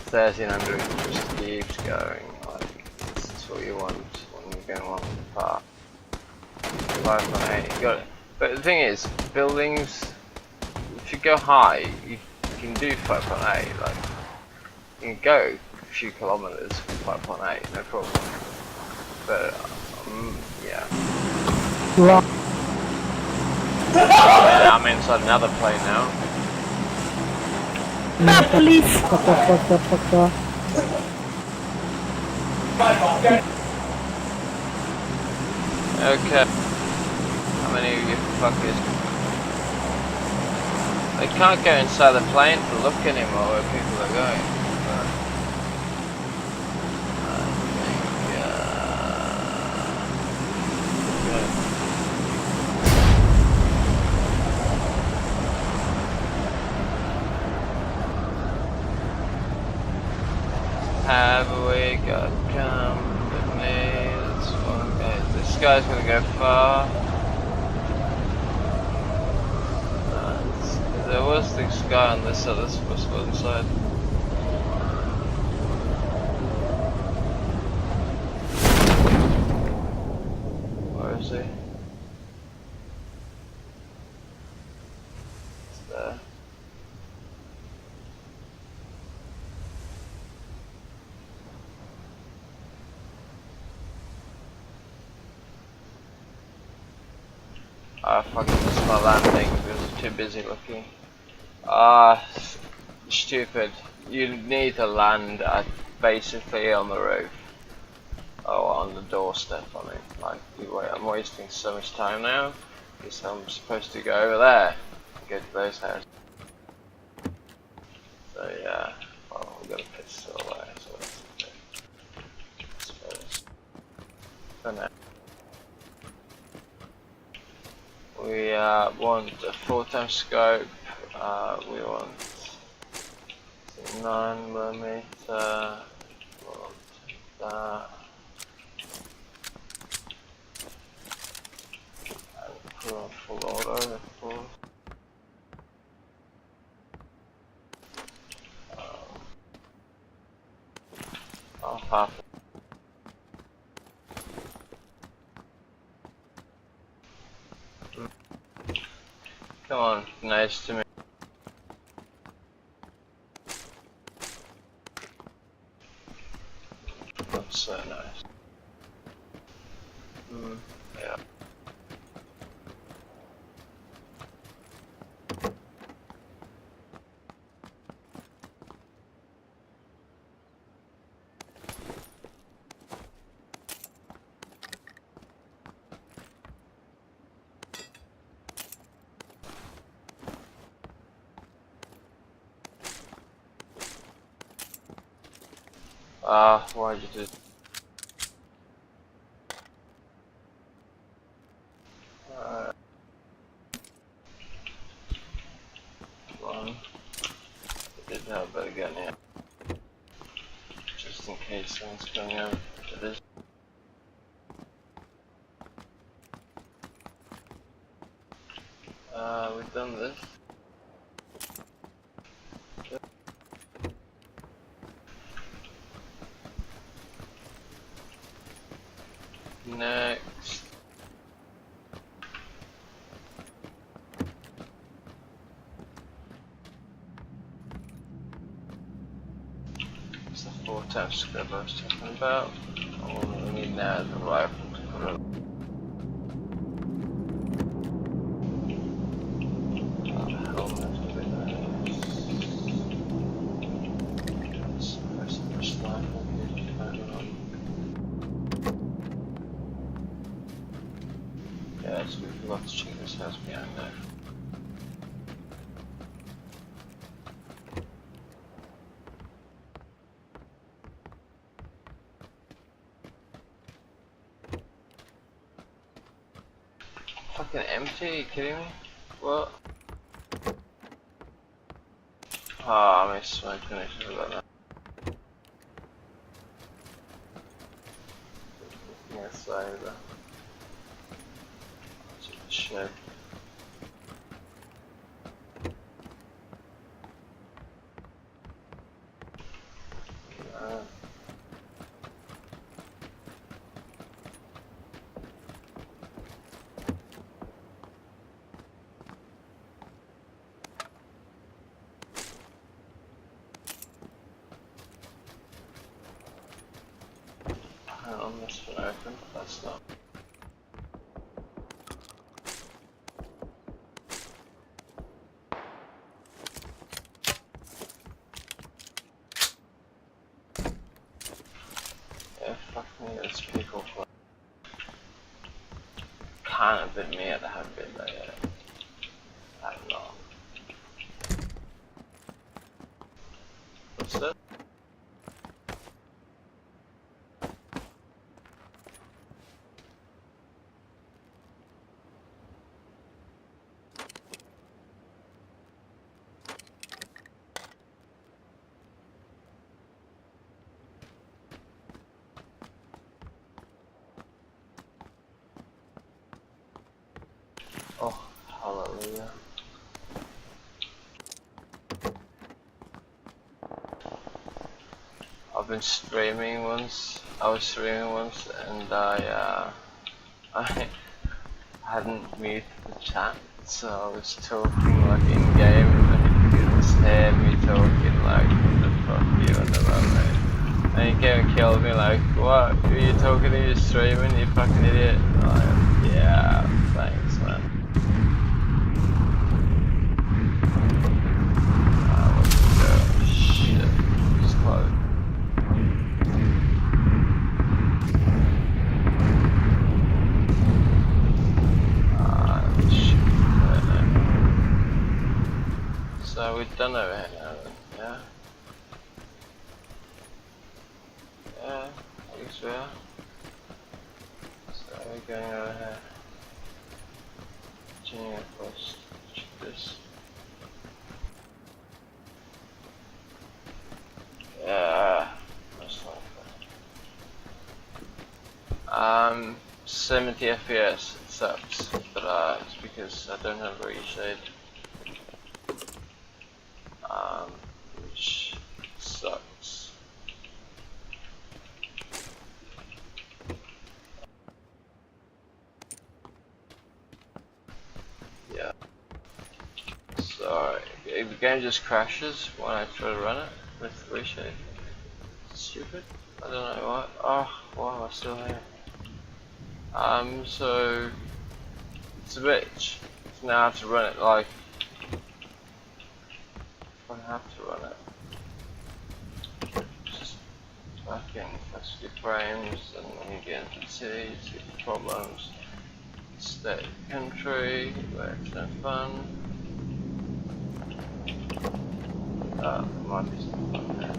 1300 just keeps going, like, that's what you want when you're going along the path. 5.8, you got it. But the thing is, buildings, if you go high, you can do 5.8, like, you can go a few kilometers with 5.8, no problem. But, yeah. I'm inside another plane now. Police! Okay. How many of you fuckers? They can't go inside the plane to look anymore where people are going. But have we got company? This one, okay. This guy's gonna go far. There was this guy on this side, this was one side. see. It's there. I fucking missed my landing because I was too busy looking. Stupid. You need to land at basically on the roof. Oh, on the doorstep, I mean. Like, I'm wasting so much time now because I'm supposed to go over there and get to those houses. So yeah, well, we got a pistol away, so that's okay. I suppose. For now. We want a 4x scope, we want 9mm, we'll take that, and put on full auto of course. I'll half it. Come on, nice to me. That's so nice. Yeah. Why'd you do? One. I did have a better gun here. Just in case someone's coming out. It is. We've done this. Next. It's the 4x scope I was talking about. All we need now is the rifle to put it. Yeah, so we've got to check this house behind there. Fucking empty, are you kidding me? What? Ah, I missed my connection about that. Yes, over. Shed. On this one open, that's not. Yeah, fuck me, it's people. Can't have been me, I haven't been there yet. I don't know. What's that? Oh, hallelujah. I've been streaming once. I was streaming once, and I hadn't muted the chat, so I was talking like in game, and he could just hear me talking like, what the fuck you on about, mate? And he came and killed me like, what? Are you talking to your streaming, you fucking idiot? Like, yeah, thanks, man. Shit, just close. So we've done over here now, yeah? Yeah, I guess we are. So we're going over here. Continue first. Check this. Yeah, that's not bad. 70 FPS, it sucks, but it's because I don't have reshade. Which sucks. Yeah. So if the game just crashes when I try to run it with reshade. Stupid. I don't know why. Oh, why am I still here? So it's a bitch. So now I have to run it like I have to run it. Just fucking 50 frames, and when you get into the city, you get problems. State country, where it's no fun. Might be some fun there.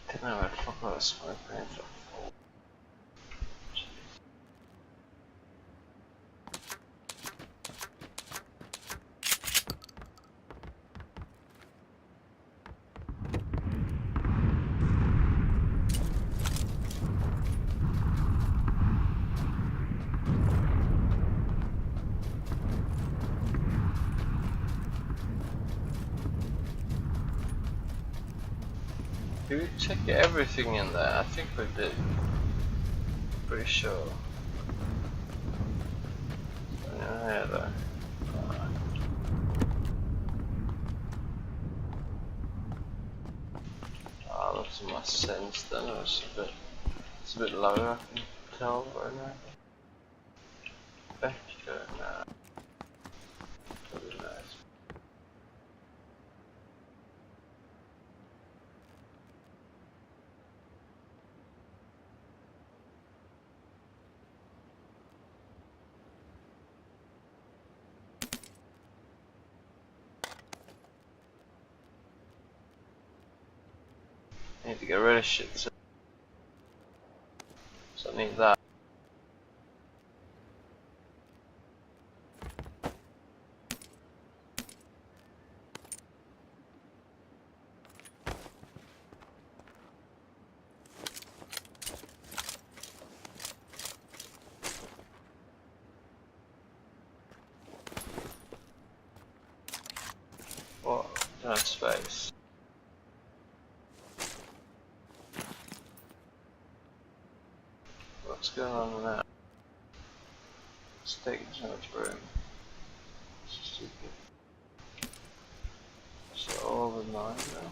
Didn't know where the fuck I was smoking from. Did we check everything in there? I think we did. Pretty sure. Yeah, though. That's my sense then. It's a bit lower, I can tell right now. Vector, nah. Pretty nice. I need to get rid of shit, so I need that. What? Don't have space. What's going on with that? It's taking so much room. It's stupid. So all the 9 now.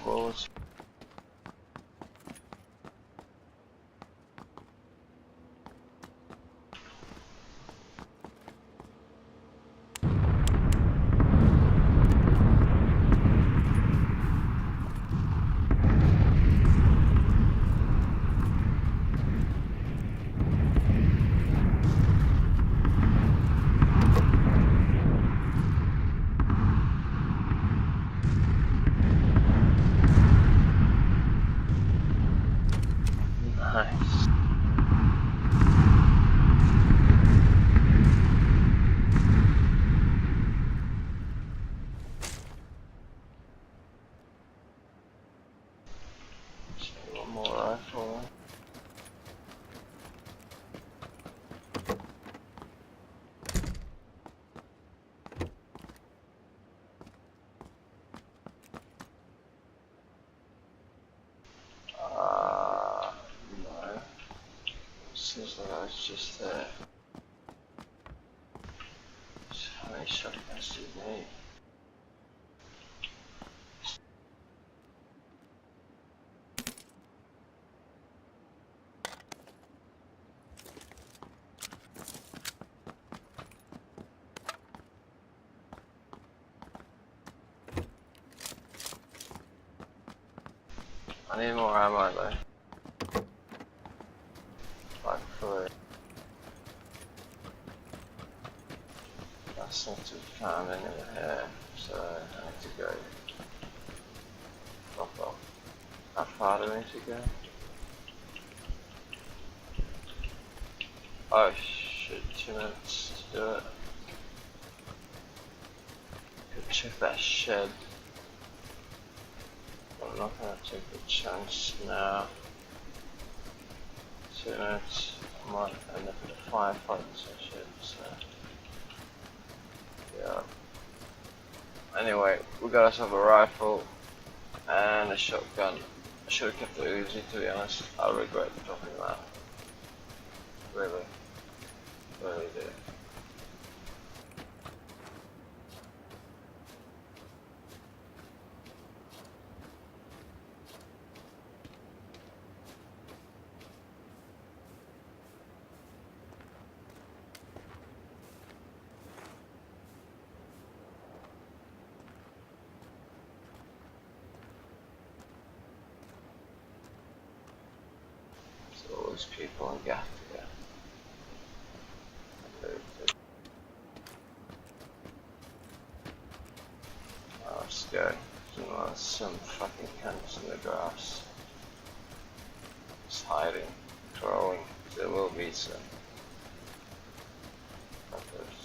Balls. it's just there. How many shotguns do you need? I need more ammo though. Like for it. That's not to be found anywhere here, so I need to go. Fuck off. How far do I need to go? Oh shit, 2 minutes to do it. Go check that shed. I'm not gonna take a chance now. 2 minutes, I might end up in a firefight and some shit, so yeah. Anyway, we got ourselves a rifle and a shotgun. I should have kept the Uzi, to be honest. I regret dropping that. Really. Really do. All these people in Gath again. Oh, let's go. There's some fucking cunts in the grass. Just hiding, trolling. There will be some fuckers.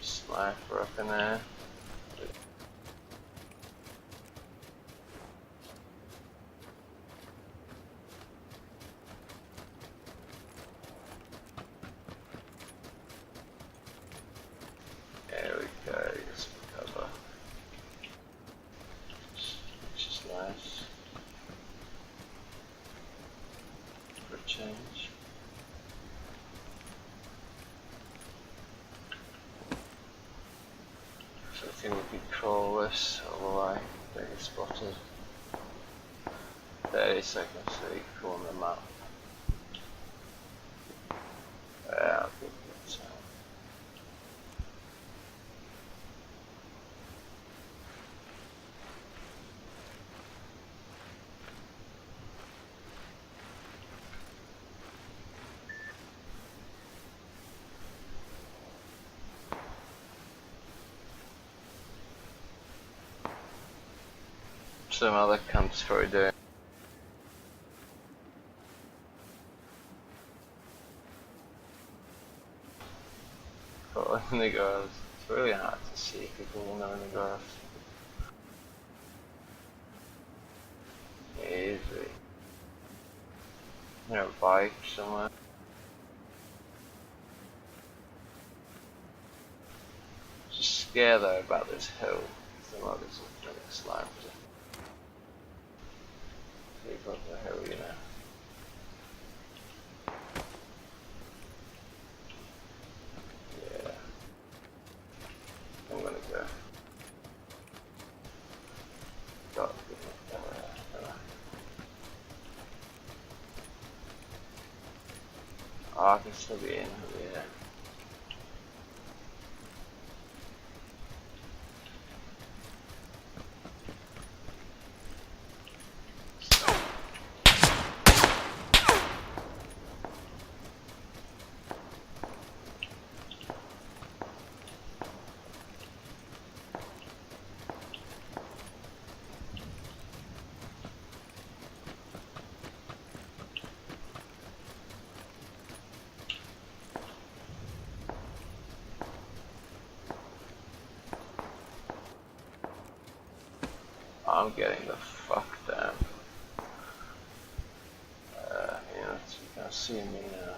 Sniper up in there. There we go, get some cover. Which is nice. For a change. So I think we could crawl this all the way, don't get spotted. 30 seconds so you can go on the map. Yeah, I think that's some other cunts probably doing. But in the grass, it's really hard to see people when they're in the grass. Easy. You know, a bike somewhere. Just scared though about this hill. Some others are getting sniped. People up the hill, you know. Yeah. I'm gonna go. Got to get my camera. Oh, I can still be in here. I'm getting the fuck down. You know, you can see me now.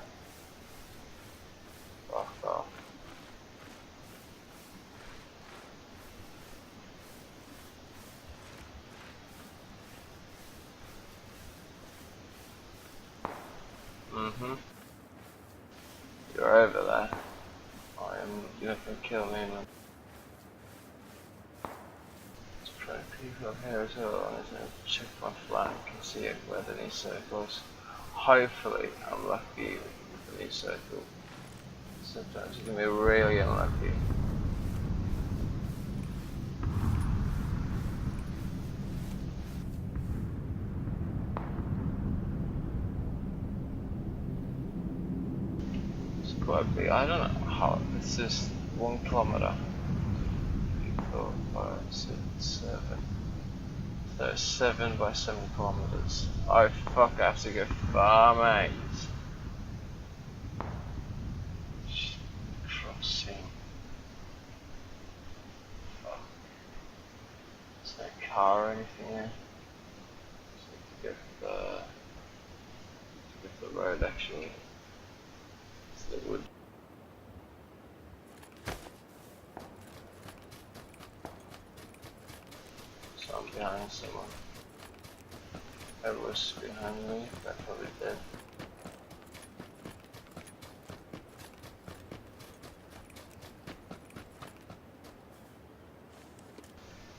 Fuck off. You're over there. I am. You're not gonna kill me, man. There's plenty of people up here as well. I'm gonna check my flank and see whether any circles. Hopefully, I'm lucky with any circle. Sometimes you can be really unlucky. Quite big. I don't know how. It's just 1 kilometer. 3, 4, 5, 6, 7. So 7 by 7 kilometers. Oh fuck! I have to go far, mate. Crossing. Fuck. There's no car or anything here. Just need to go to the road actually. It would. So I'm behind someone. Everyone's behind me, they're probably dead.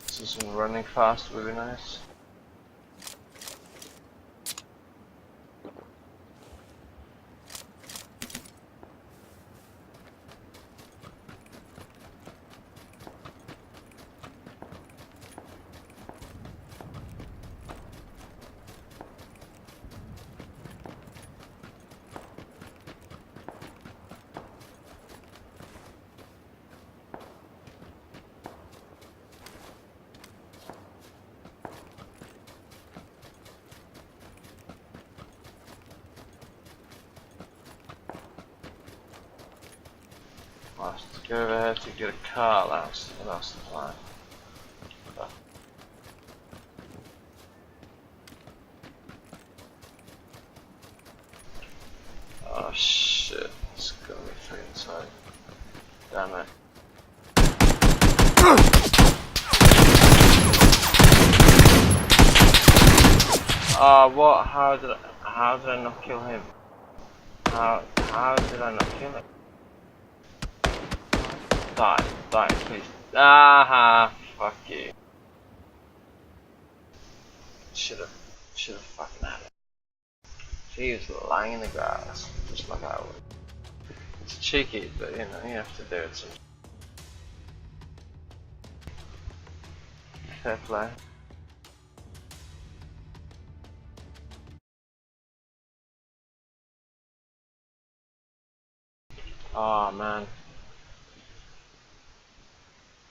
This is running fast would be nice. I have to go over here to get a car, that's the plan. Oh shit, it's gonna be free inside. Damn it. What? How did I not kill him? How did I not kill him? Die, please. Aha, fuck you. Should've fucking had it. She was lying in the grass, just like I would. It's cheeky, but you know, you have to do it sometimes. Fair play. Oh man.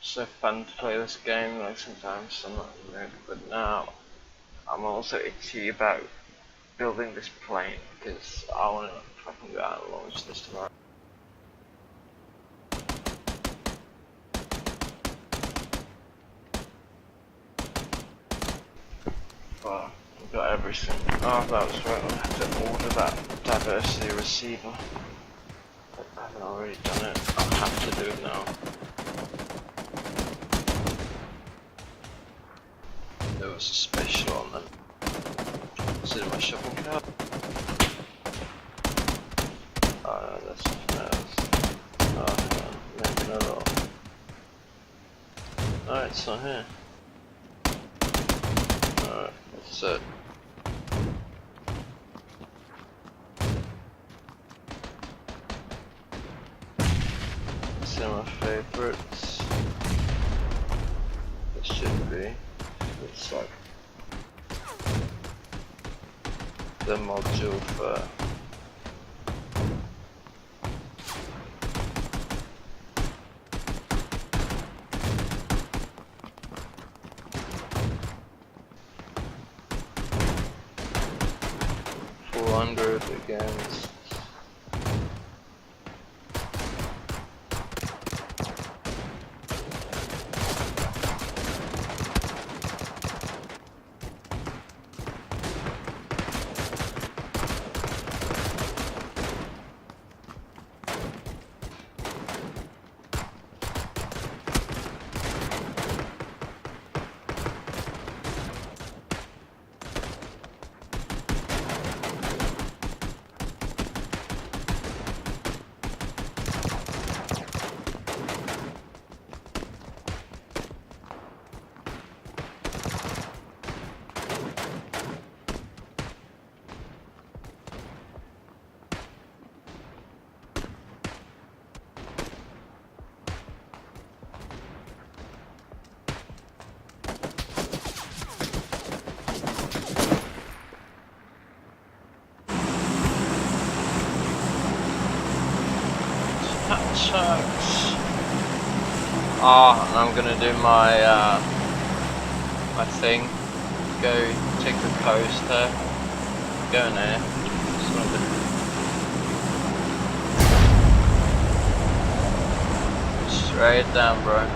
So fun to play this game, like sometimes I'm not in the mood, but now I'm also itchy about building this plane because I want to fucking go out and launch this tomorrow. Oh, I've got everything. Oh, that was right, I have to order that diversity receiver. I haven't already done it, I'll have to do it now. There was a special on them. Is it in my shopping cart? Oh no, that's something else. Oh, hang on, maybe not at all. Alright, it's not here. Alright, that's it. It's in my favourites. It should be. It's like the module for $400 against Shucks. Oh, and I'm gonna do my my thing. Go take the coast there. Go in there. Straight down, bro.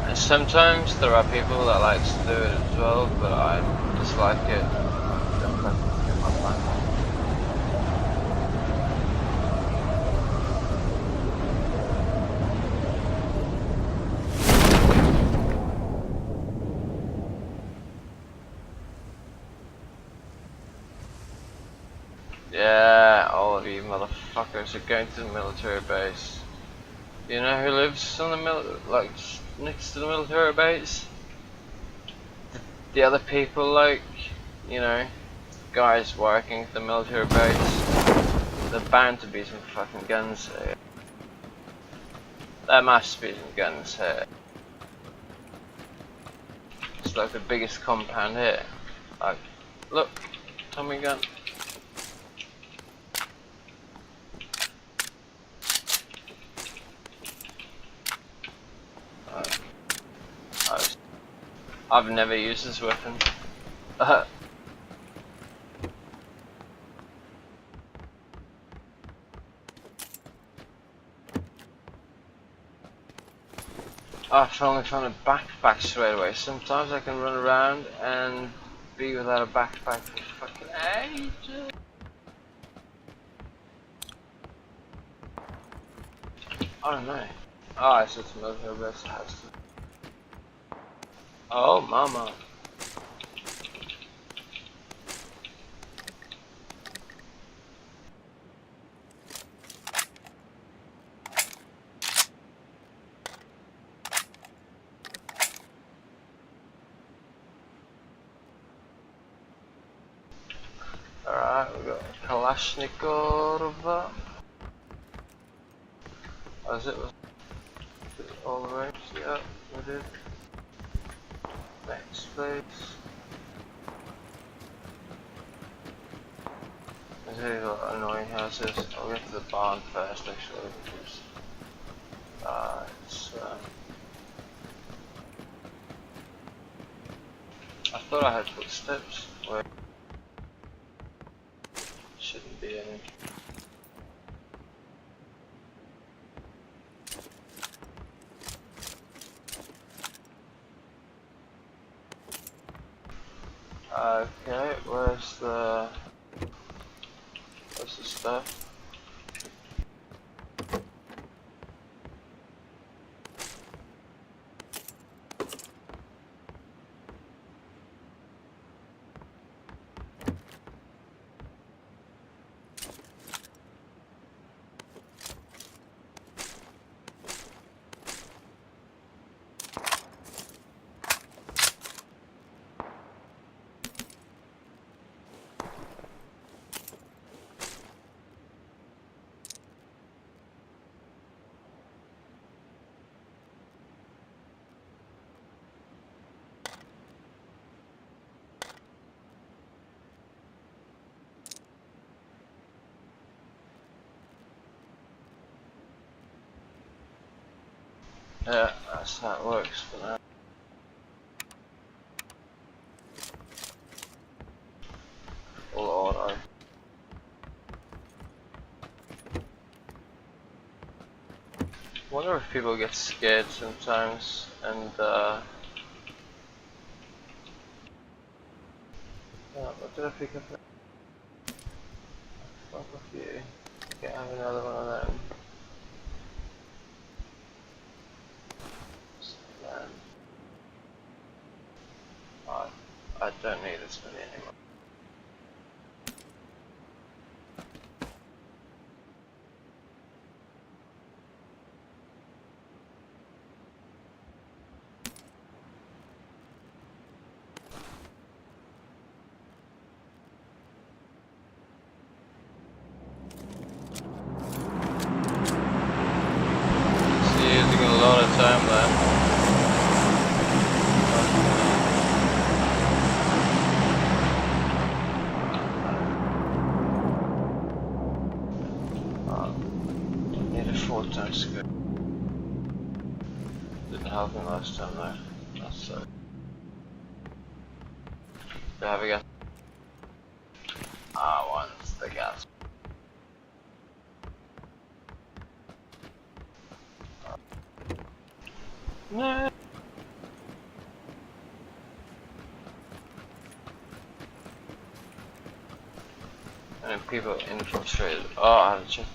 And sometimes there are people that like to do it as well, but I dislike it. Don't fucking get my mind. Yeah, all of you motherfuckers are going to the military base. You know who lives on the like next to the military base? The other people, like, you know, guys working at the military base. There are bound to be some fucking guns here. There must be some guns here. It's like the biggest compound here. Like, look, Tommy gun. I've never used this weapon. I finally found a backpack straight away. Sometimes I can run around and be without a backpack for fucking ages. I don't know. Oh, it's just military base house. Oh, mama. Alright, we got Kalashnikov. Was it? All the way? Yeah, we did. Next place. There's really a lot of annoying houses. I'll get to the barn first actually because I thought I had footsteps. Wait. Shouldn't be any. Okay, where's the stuff? Yeah, that's how it works for now. Full auto. I wonder if people get scared sometimes and yeah, what did I pick up? Fuck off you. Can't have another one of them. I don't need this many anymore. See, using a lot of time there. 4 times good. Didn't help me last time though. That's so. Do I have a gas? One's the gas. No. And people infiltrated. Oh, I had a check.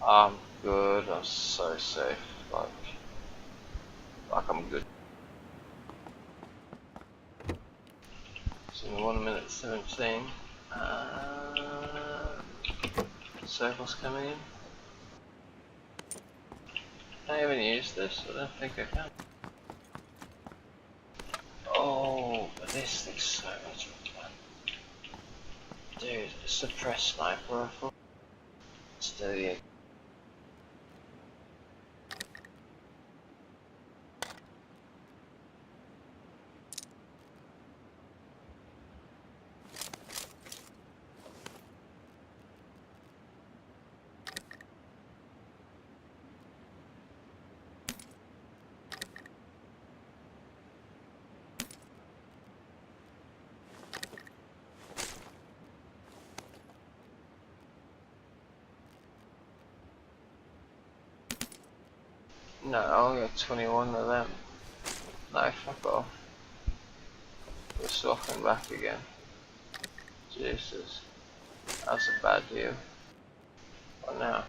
I'm good. I'm so safe. Like I'm good. So in 1 minute 17. Circles coming in. Can I even use this? I don't think I can. Oh, but this thing's so much fun. Dude, a suppressed sniper rifle. Steady. No, I'll get 21 of them. No, fuck off. We're swapping back again. Jesus. That's a bad deal. What now?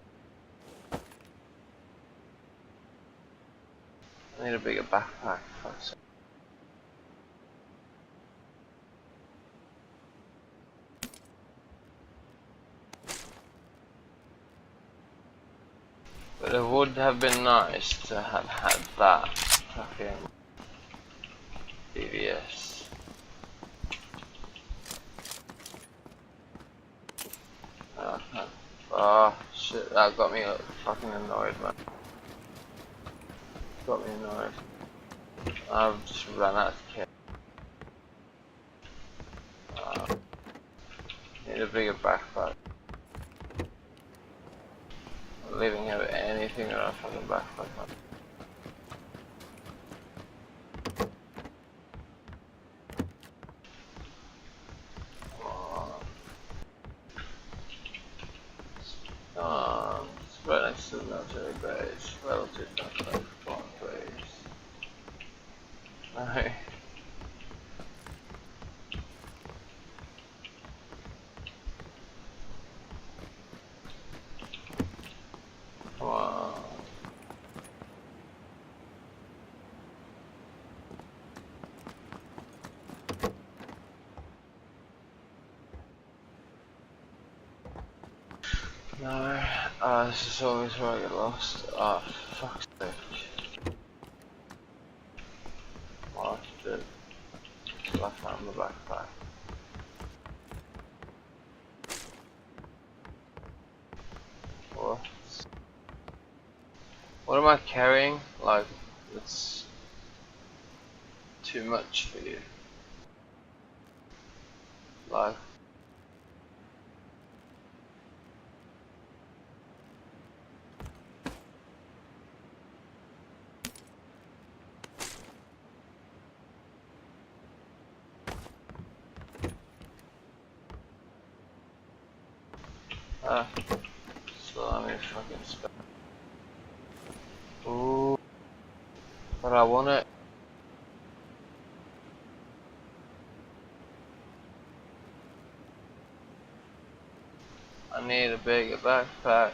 I need a bigger backpack, fuck's sake. But it would have been nice to have had that fucking BBS. Oh shit, that got me fucking annoyed, man. Got me annoyed. I've just run out of kit. Need a bigger backpack. I'm leaving out anything in a fucking backpack, man. It's right next to the military base. Relative military base. No. Come on. No, this is always where I get lost. Oh, fuck's sake. What I did. I found the backpack. What? What am I carrying? Like, it's too much for you. Like, so let me fucking spend. Ooh, but I want it. I need a bigger backpack.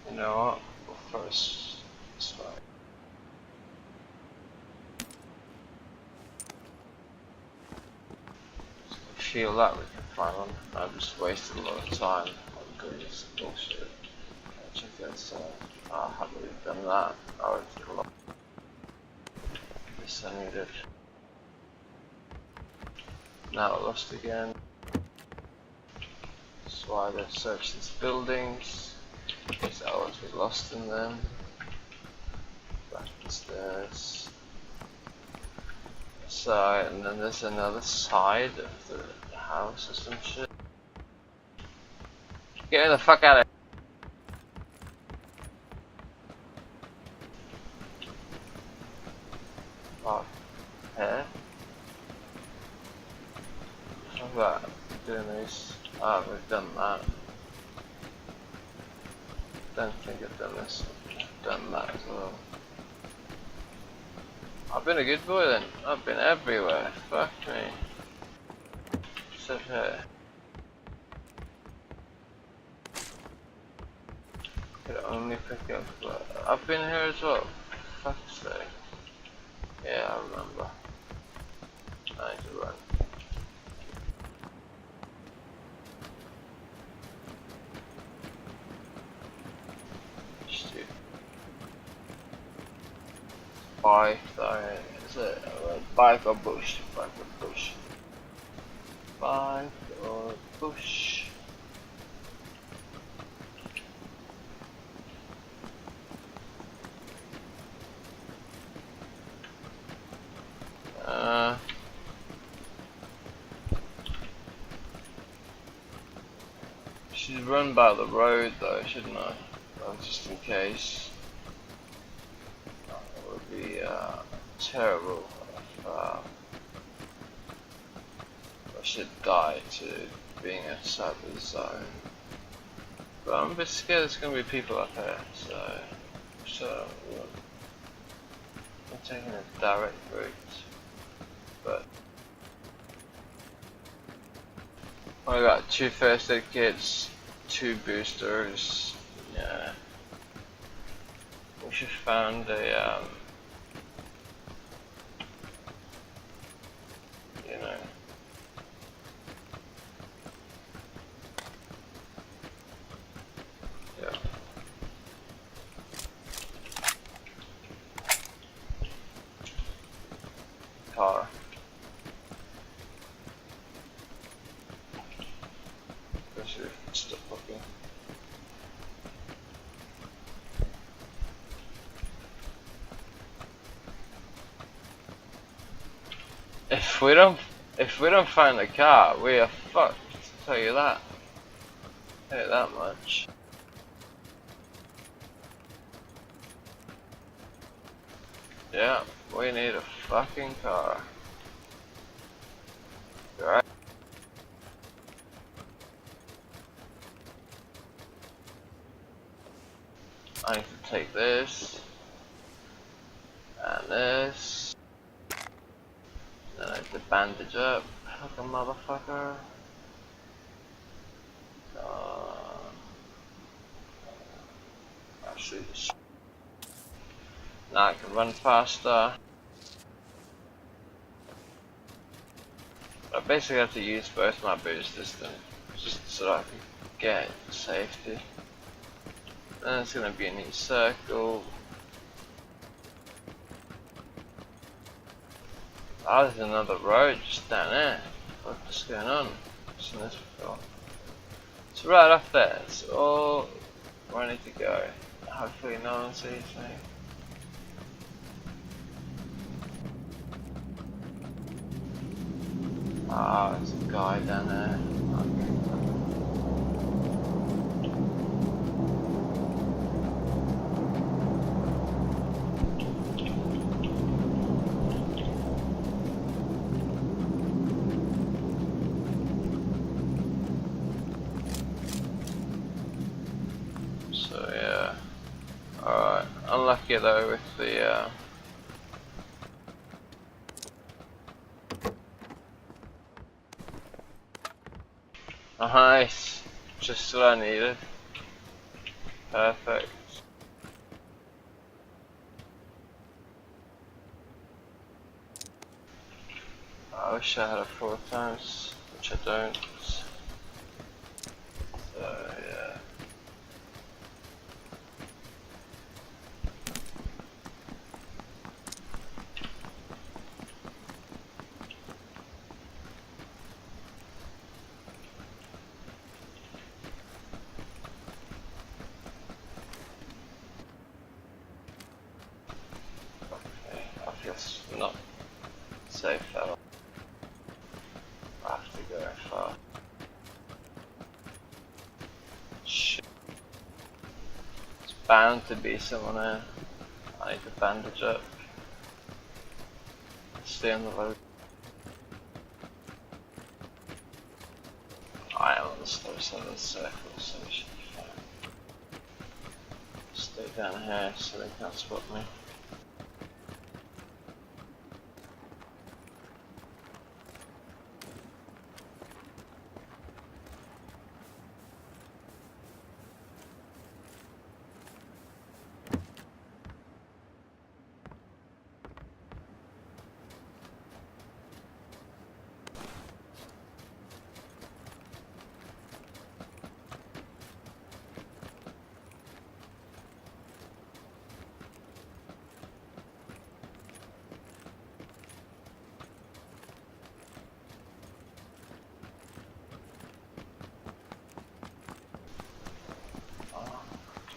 You know what? First, it's like. I feel that we can find one. I just wasted a lot of time on this bullshit. Check the outside. I haven't really done that. I would pull up. This I needed. Now I lost again. It's why they searched these buildings, because I always get lost in them. Back the stairs. Side, and then there's another side of the house or some shit. Get the fuck out of here. Oh, hair? How about doing this? Ah, we've done that. Don't think I've done this. I've done that as well. I've been a good boy then. I've been everywhere. Fuck me. Except here. Could only pick up. I've been here as well. Fuck's sake. Yeah, I remember. I need to run. Stupid. Bike, is it bike or bush? Bike or bush? Bike or bush? Should run by the road though, shouldn't I? Well, just in case. It would be terrible if I should die to being outside the zone. But I'm a bit scared there's going to be people up here, so I'm taking a direct route. But I got 2 first aid kits, 2 boosters. Yeah, we should find a you know, yeah. Car. Stop looking. If we don't find the car, we are fucked. I'll tell you that. Tell you that much. Yeah, we need a fucking car. Right. I need to take this and this. Then I have to bandage up like a motherfucker. Actually, now I can run faster. I basically have to use both my boosters then, just so I can get safety. Then it's gonna be a neat circle. Oh, there's another road just down there. What's going on? I've seen this before. It's right up there. It's all where I need to go. Hopefully no one sees me. Ah, there's a guy down there. So yeah, alright, unlucky though with the nice, just what I needed, perfect. I wish I had a 4 times, which I don't, so yeah. it's not safe at all. I have to go far. Shit. It's bound to be someone there. I need to bandage up. Stay on the road. I am on the slow side of the circle, so we should be fine. Stay down here so they can't spot me.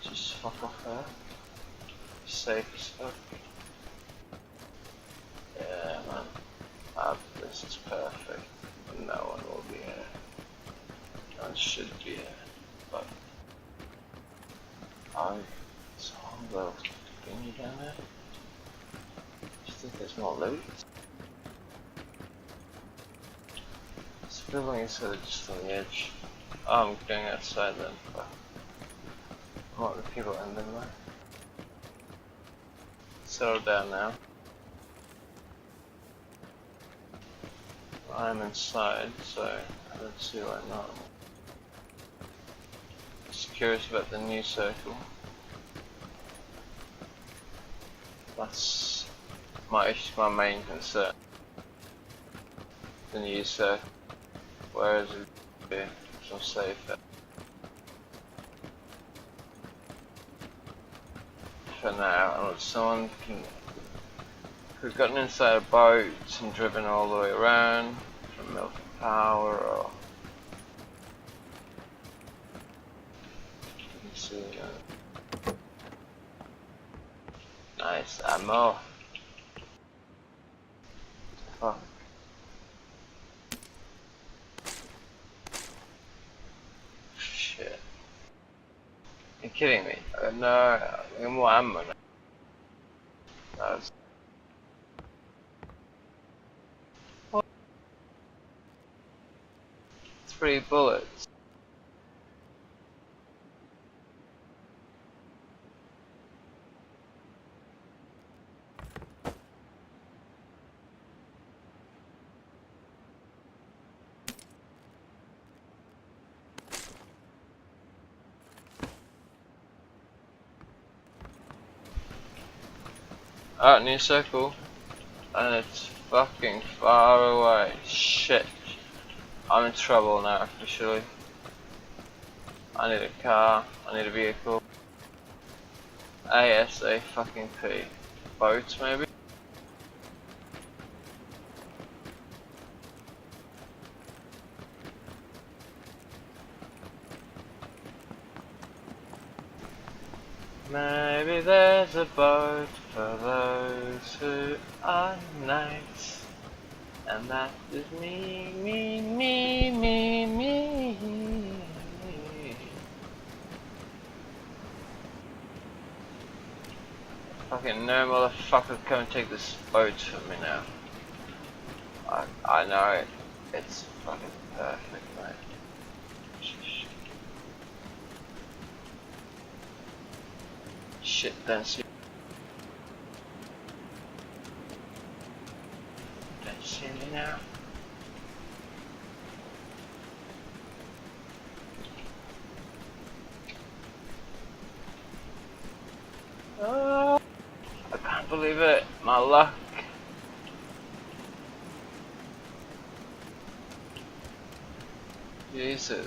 Just fuck off there. Safe as fuck. Yeah, man. This is perfect. No one will be here. No one should be here. But it's a little thingy down there. Do you think there's more loot? This building is sort of just on the edge. Oh, I'm going outside then. But what are the people ending there? Settle down now. I'm inside, so I don't see why not. Just curious about the new circle. That's my main concern. The new circle. Where is it? So safe. For now, and someone who's gotten inside a boat and driven all the way around from Milk Power, or you can see nice ammo. Fuck. Shit. You're kidding me? No, I got more ammo now. That's... What? 3 bullets. Oh, new circle, and it's fucking far away. Shit, I'm in trouble now officially. I need a car, I need a vehicle. ASA fucking P. Boats maybe? Maybe there's a boat for those who are nice, and that is me, me, me, me, me. Fucking no motherfucker come and take this boat from me now. I know it. It's fucking perfect, mate. Shit, don't see. Don't see me now. Oh, I can't believe it. My luck. Jesus.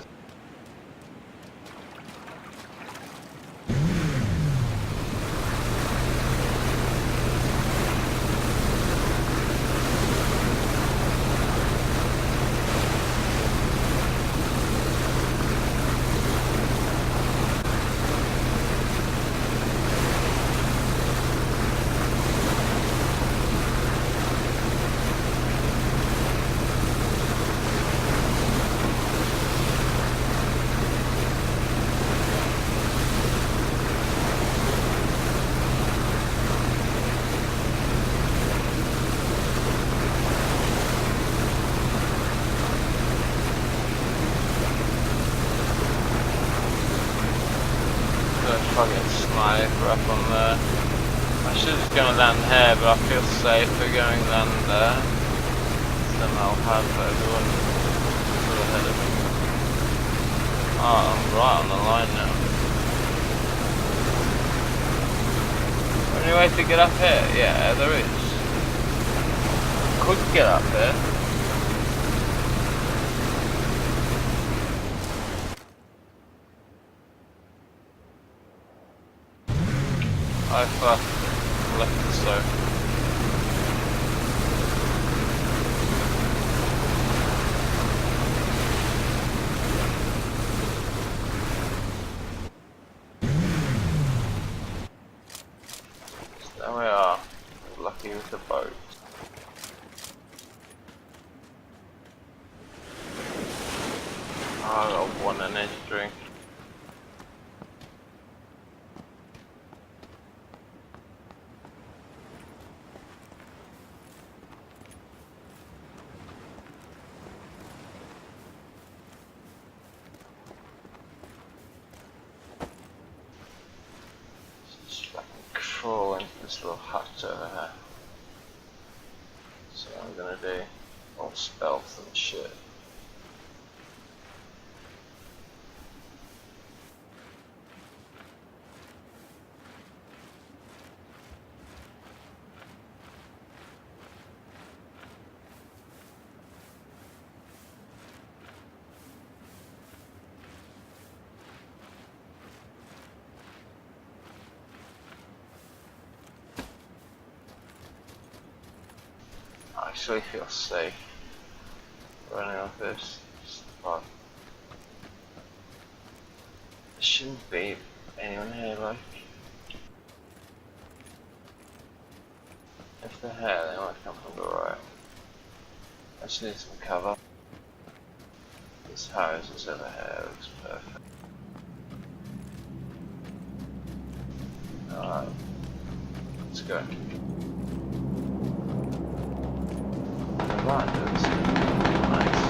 fucking sniper up on there. I should just go and land here, but I feel safer going land there. Then I'll have everyone sort of ahead of me. Oh, I'm right on the line now. Any way to get up here? Yeah, there is. Could get up there. I've left the stove. There we are. Lucky with the boat. Oh, I got one energy drink. Just fucking crawl into this little hut over here. So I'm gonna do all stealth and shit. I actually feel safe running off this spot. There shouldn't be anyone here, like. If they're here, they might come from the right. I just need some cover. This house is over here, looks perfect. Alright, let's go. Right, that's nice.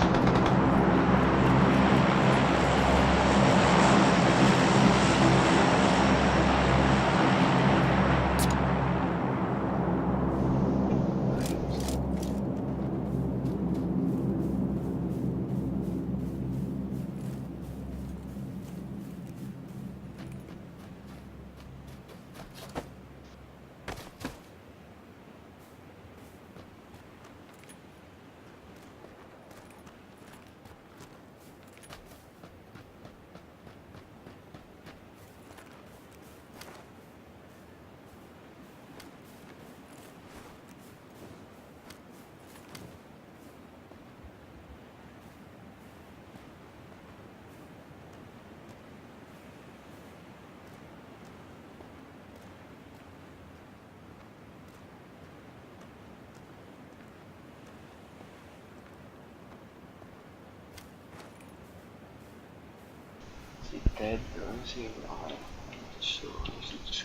Is he dead or is he alive? I'm not sure. Is he just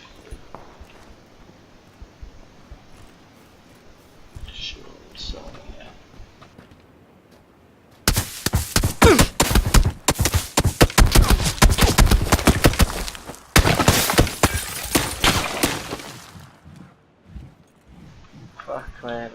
sure, so yeah. Fuck man.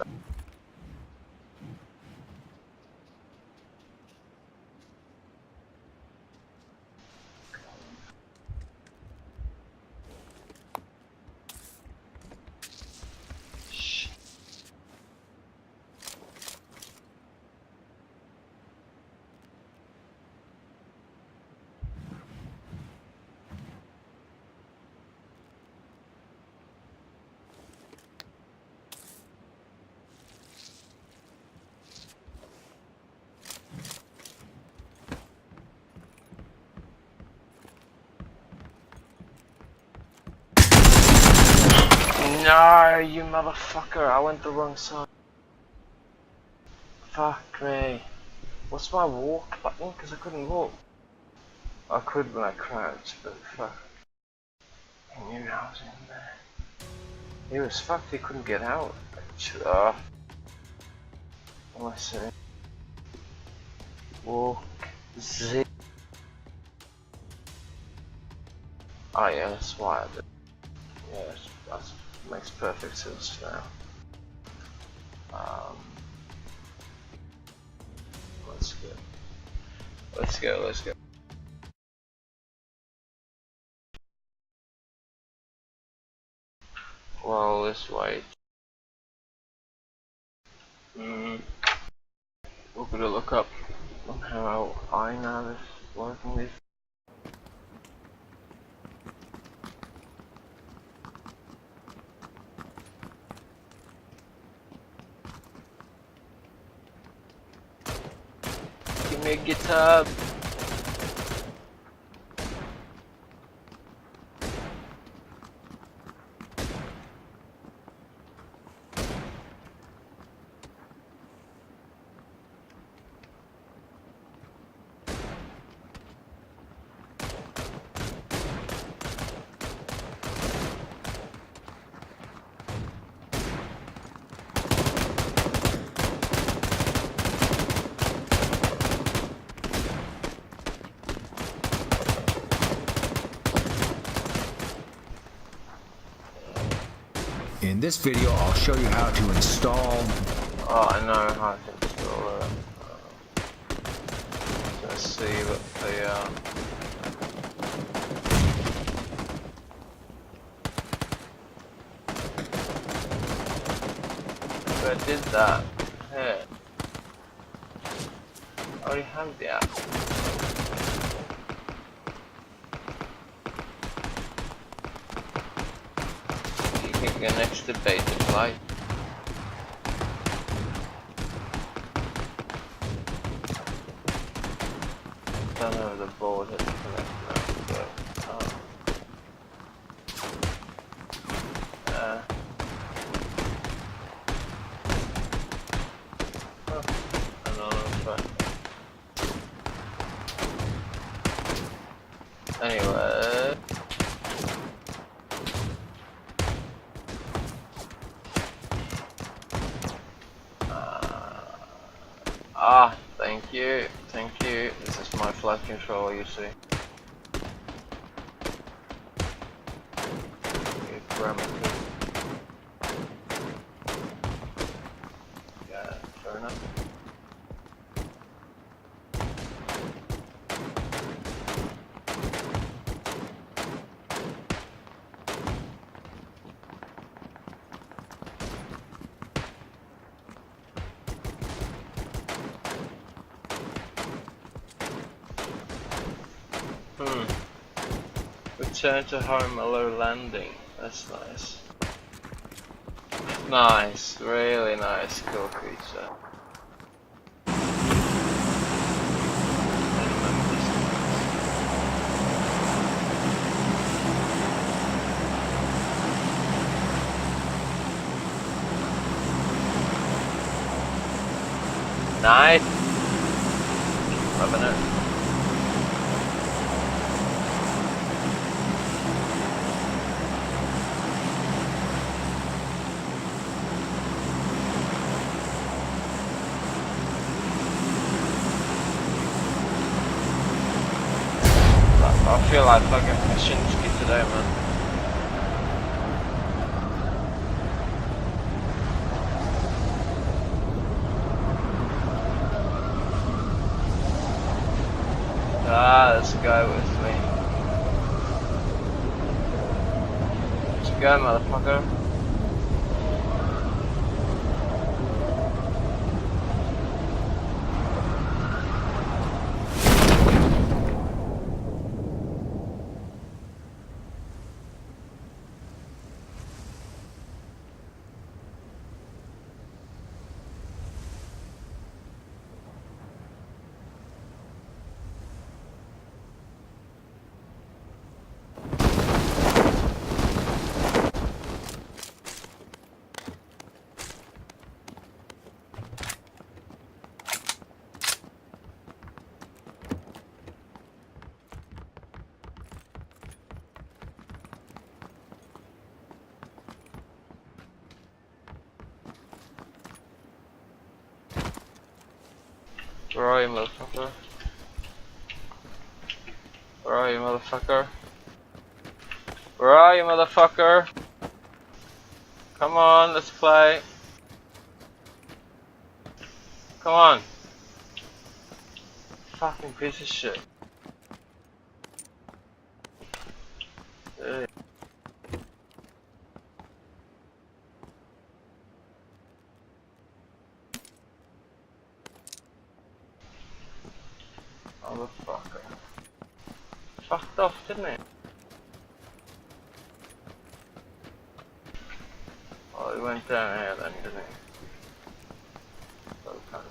No, you motherfucker, I went the wrong side. Fuck me. What's my walk button? Because I couldn't walk. I could when I crouched, but fuck. I knew I was in there. He was fucked, he couldn't get out. What am I saying? Walk Z. Oh yeah, that's why I did. Yeah, that makes perfect sense now. Let's go. Let's go. Let's go. Well, let's wait. We're gonna look up on how I know this working this. Give me a guitar. In this video, I'll show you how to install. Oh, I know how to install it. Let's see what they are. So I did that. Here. I already have the app. You can go next to beta flight. Don't know the board has connected now, so I don't know, but anyway. Thank you, thank you. This is my flight control, you see. Yeah, fair enough. Return to home, a low landing. That's nice. Nice, really nice, cool creature. Nice. Loving it. I feel like fucking Kaczynski today, man. Let's go with me. Let's go, motherfucker. Where are you, motherfucker? Where are you, motherfucker? Where are you, motherfucker? Come on, let's play. Come on. Fucking piece of shit. Hey. Motherfucker. Fucked off, didn't he? Oh, he went down here then, didn't he? Okay.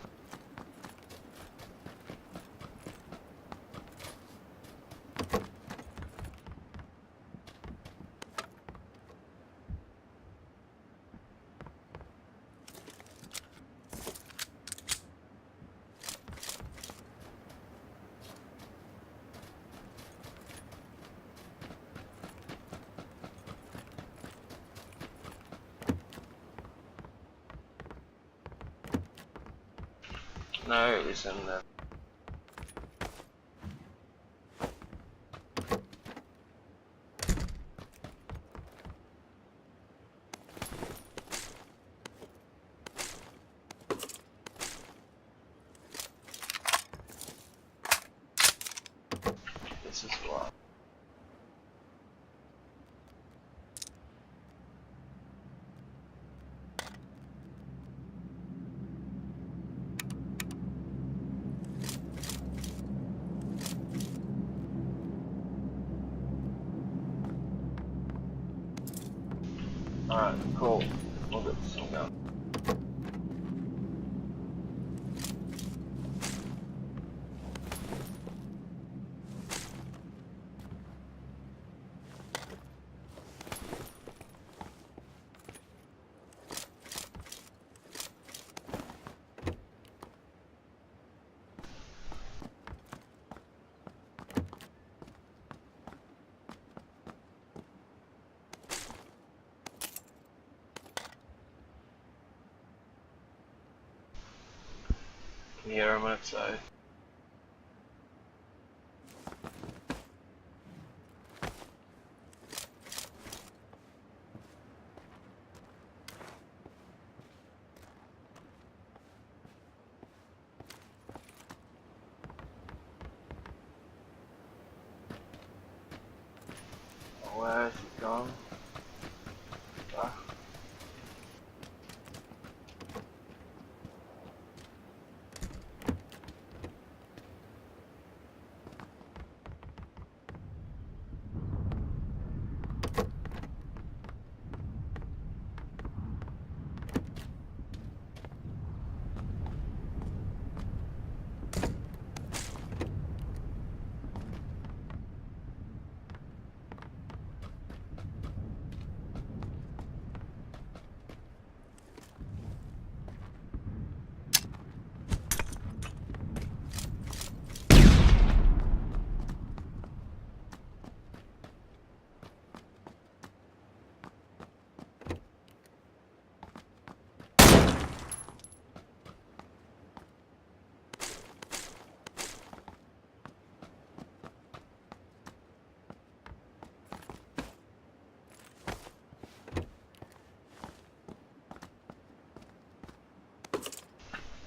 No, he's in there. This is why. Alright, cool. We'll get this one going. Can you hear him outside? Where is he gone? Ah.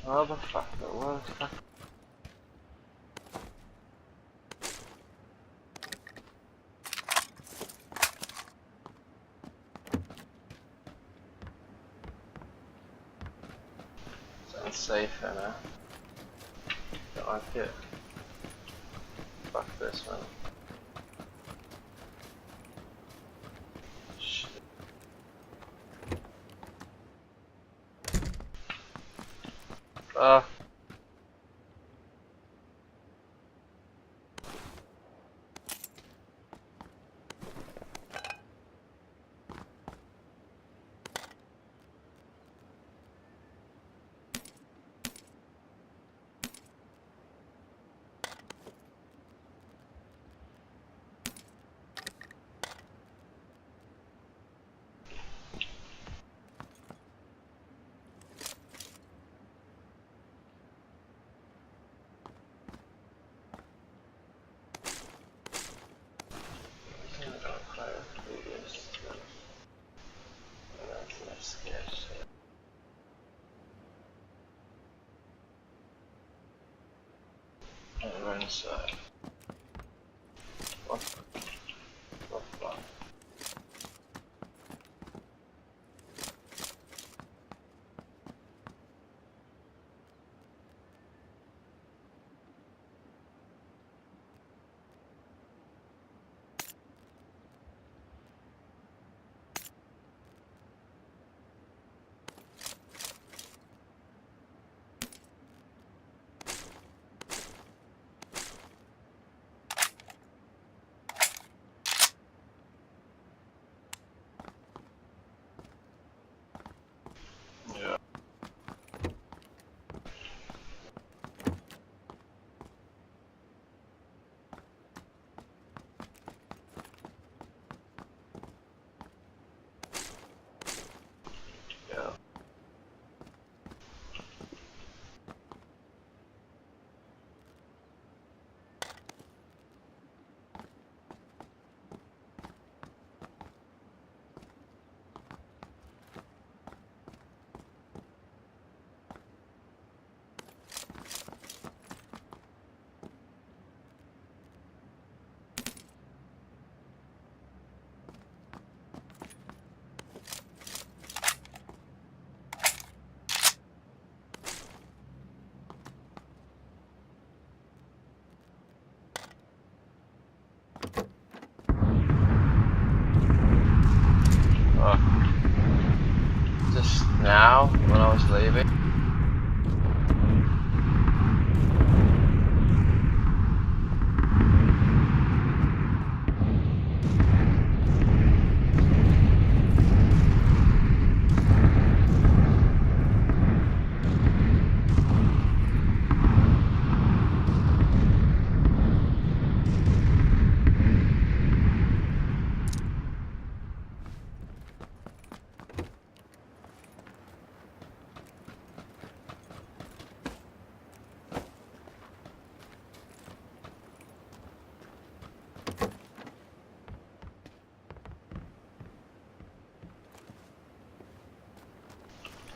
Motherfucker, what the fuck? Sounds safer now. Don't like it. Fuck this, man. Shit. And we're inside. What the fuck? Yeah. Yeah. Just now, when I was leaving.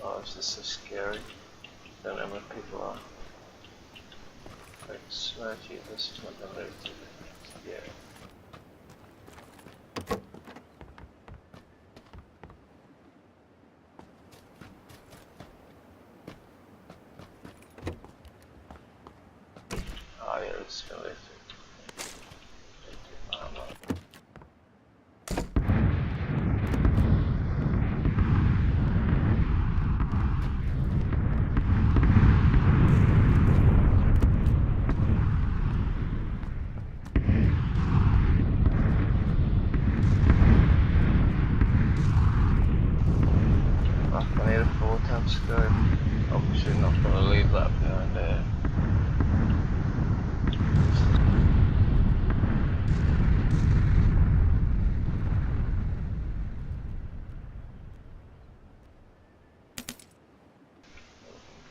Oh, is this so scary? Don't know where people are. I swear to you, this is not the way to be scary. Oh yeah, it's gonna lift it. I need a 4-10 scope. Obviously not going to leave that behind there.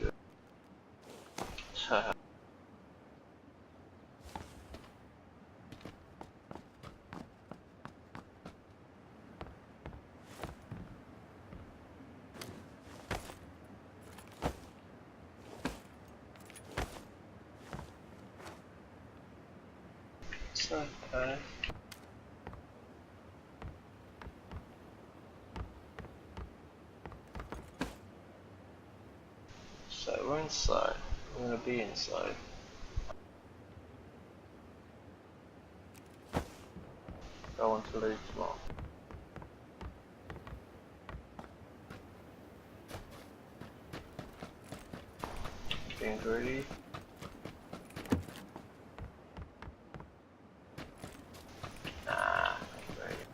Good. It's okay. So we're inside. We're going to be inside. I want to leave tomorrow. Being greedy. Nah, greedy.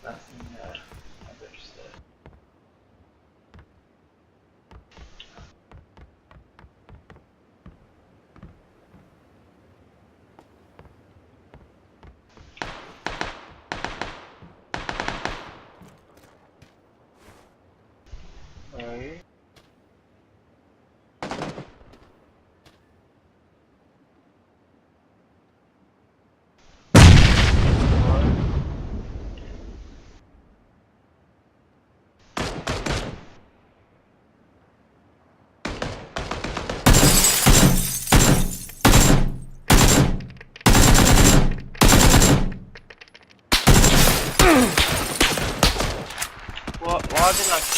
Nothing there. I better stay. Where are you?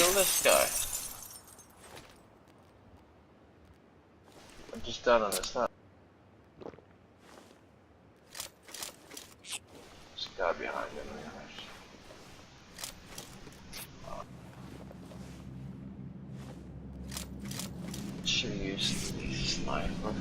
kill this guy? I just don't understand. There's a guy behind him. Should use the sniper.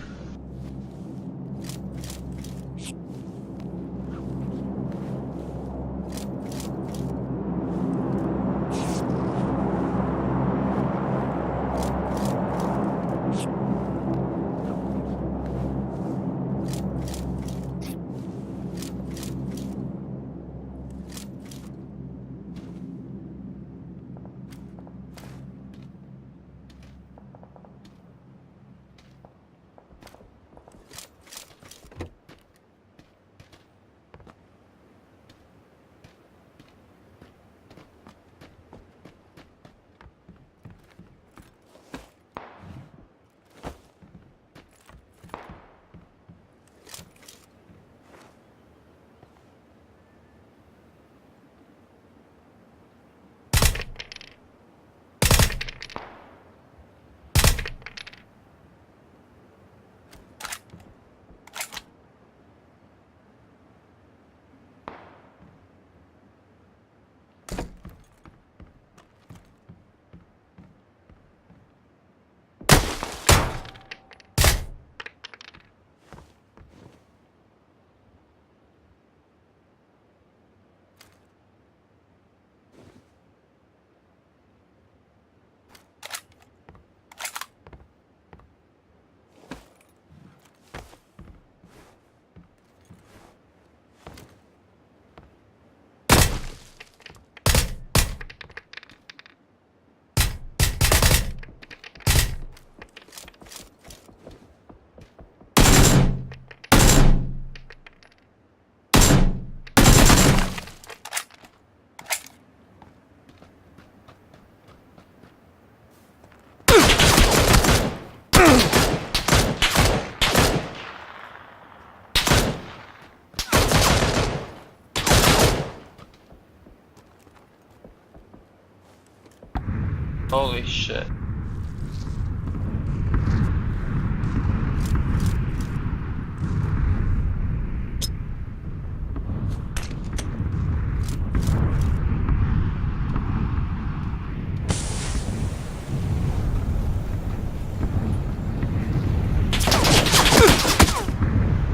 Holy shit.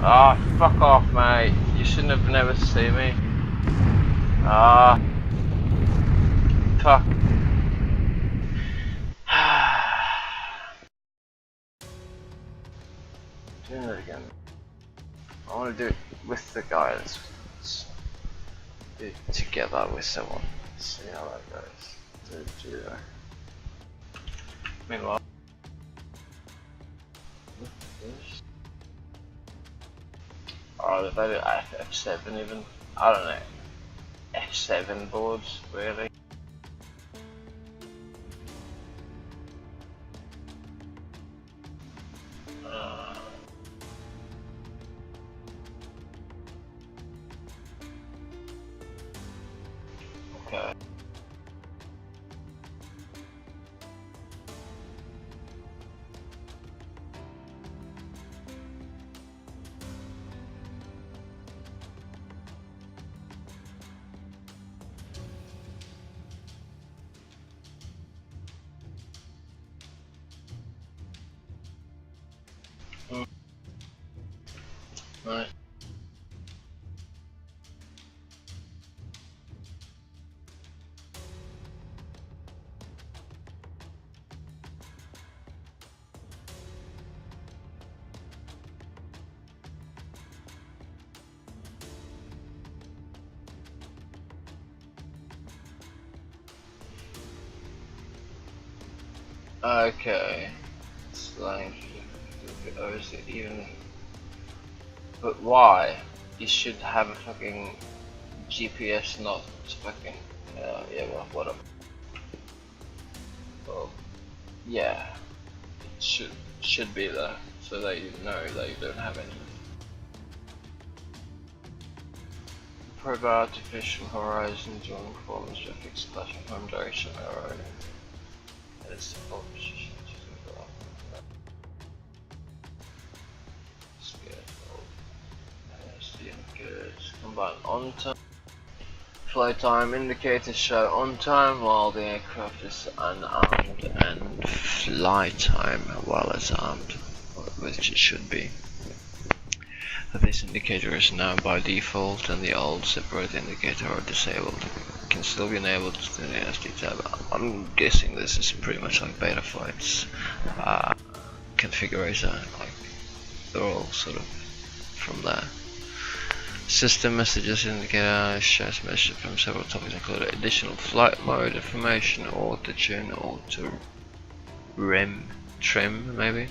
Ah, fuck off, mate. You shouldn't have never seen me. Ah. Fuck. Doing it again. I want to do it with the guys. Let's do it together with someone. See how that goes. Meanwhile. Oh, they've added F7 even. I don't know. F7 boards, really. Okay. Right. Okay. It's like obviously even. But why? You should have a fucking GPS, not fucking. Yeah, well, whatever. Well, yeah, it should be there, so that you know that you don't have any. Probe artificial horizon, drawing forms, graphics, clash, home direction, arrow. It's the pole position. Good. Combine on time. Flight time indicators show on time while the aircraft is unarmed, and flight time while it's armed, which it should be. This indicator is now by default, and the old separate indicator are disabled. It can still be enabled in the SD tab. I'm guessing this is pretty much like beta flights configuration, like they're all sort of from there. System messages indicator shows messages from several topics, including additional flight mode information, auto tune, auto trim maybe.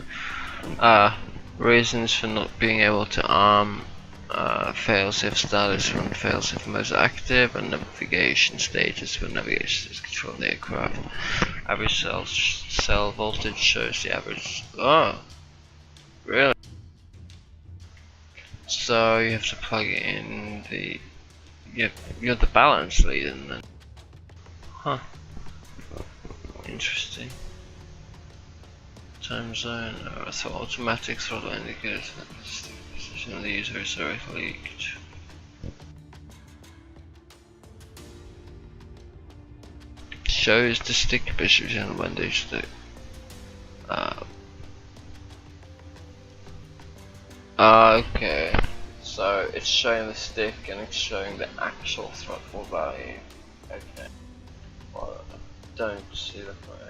Reasons for not being able to arm, failsafe status when failsafe mode is active, and navigation stages when navigation is control the aircraft. Average cell voltage shows the average. Oh, really? So you have to plug in the. You're the balance lead, and then. Huh. Interesting. Time zone, so automatic throttle indicators that the stick position of the user is directly leaked. Shows the stick position when they stick. Okay, so it's showing the stick and it's showing the actual throttle value. Okay, well, I don't see the point.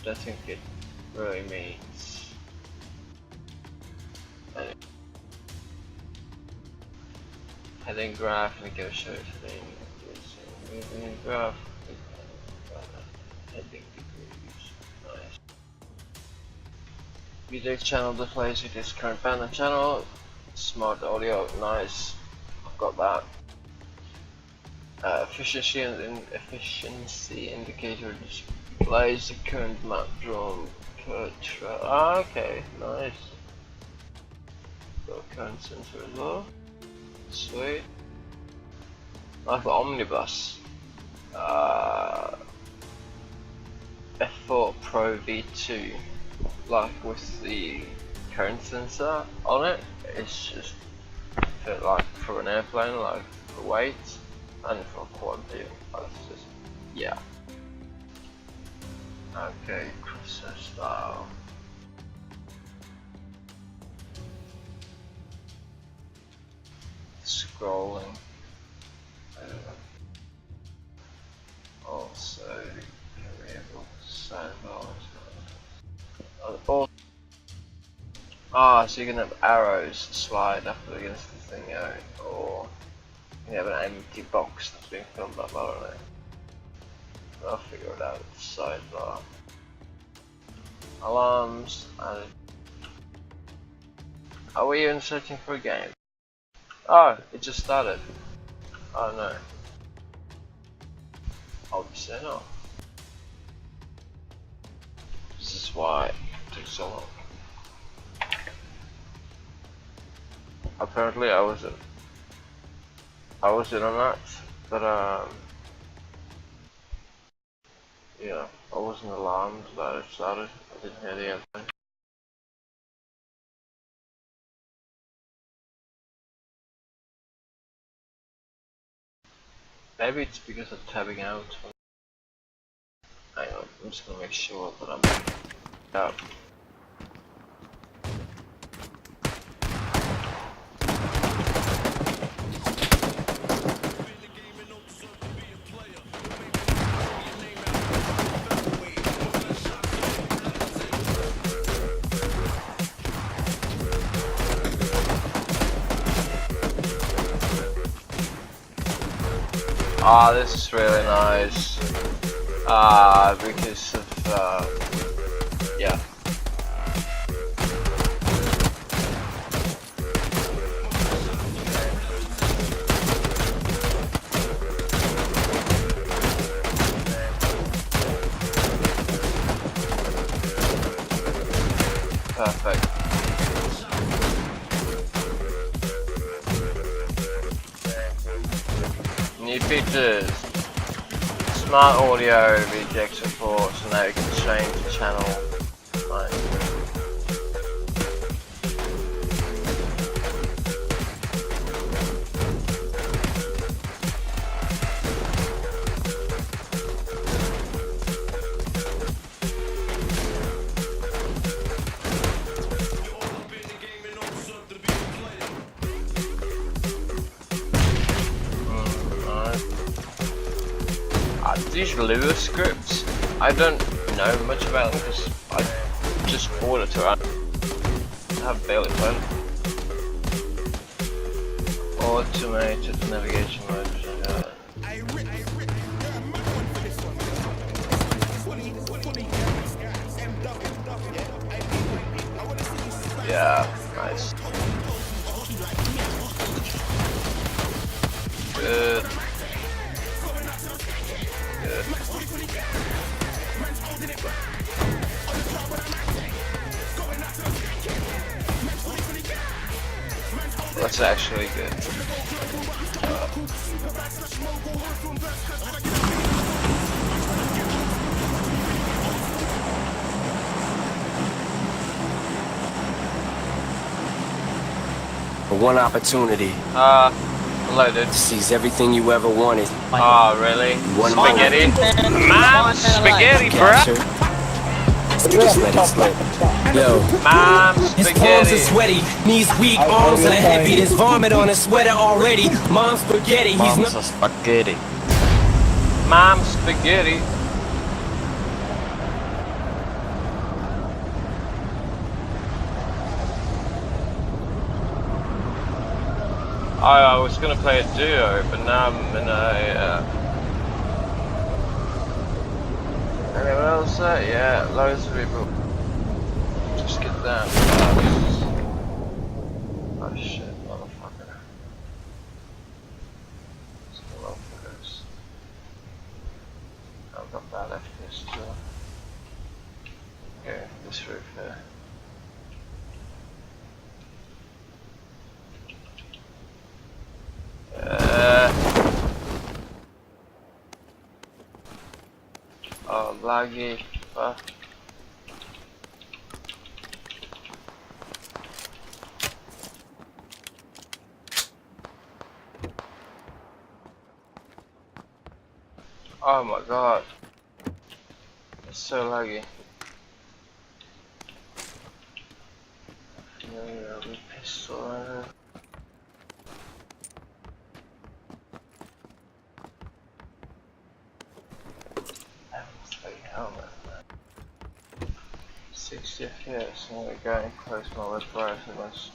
I think it really means heading graph indicator shows heading graph heading degrees. Nice. Video channel displays with this current band and channel. Smart audio, nice. I've got that. Efficiency and efficiency indicator displays the current map drawn per trail. Okay, nice. Got a current sensor as well. Sweet. Like the omnibus. F4 Pro V2. Like with the current sensor on it, it's just like for an airplane, like for weight, and for quad view. That's just, yeah. Okay, crosshair style. Scrolling. Also, variable sidebars. So you can have arrows slide up against the thing, or you can have an empty box that's being filled up, I don't know. I'll figure it out. Sidebar. Alarms. Are we even searching for a game? Oh, it just started. Oh no. Obviously not. This is why it took so long. Apparently I wasn't on that, but yeah, I wasn't alarmed that it started. I didn't hear the airplane. Maybe it's because of tabbing out. Hang on, I'm just gonna make sure that I'm out. Ah, this is really nice. Because of yeah. Perfect. New features. Smart audio reject support, so now you can change the channel. Right. These Lua scripts, I don't know much about them because I just bought it to run. I have barely played it. Automated navigation mode. Yeah, nice. Good. That's actually good. One opportunity. Loaded. To seize everything you ever wanted. Oh, really? One Spaghetti? Mom, spaghetti, capture. bruh! Just let it slip. Yo. Mom, His palms spaghetti. are sweaty, knees weak, arms are heavy. There's vomit on his sweater already. Mom's spaghetti. He's not spaghetti. Mom, spaghetti. I was gonna play a duo, but now I'm in a. Anyone else there? Yeah, loads of people. Just get down fast. Oh shit, motherfucker. Some motherfuckers. I've got bad FPS too. Okay, this roof here. Oh, laggy. Fuck. Oh my god. It's so laggy. Pistol. Helmet. 60 FPS, I'm gonna go and close my web browser once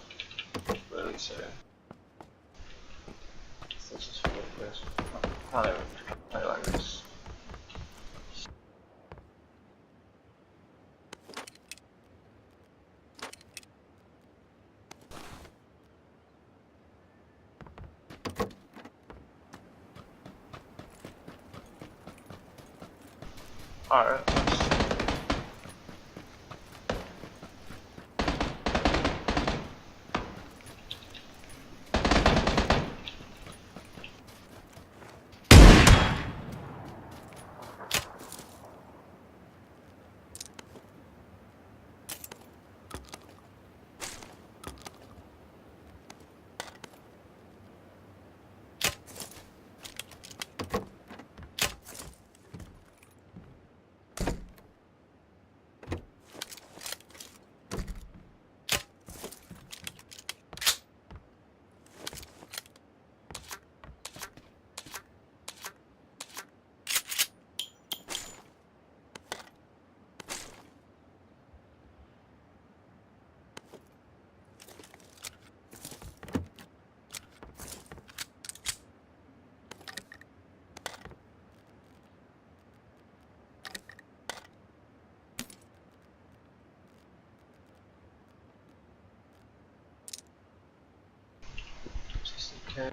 really soon. So this is ridiculous. I can't even play like this. Alright, okay.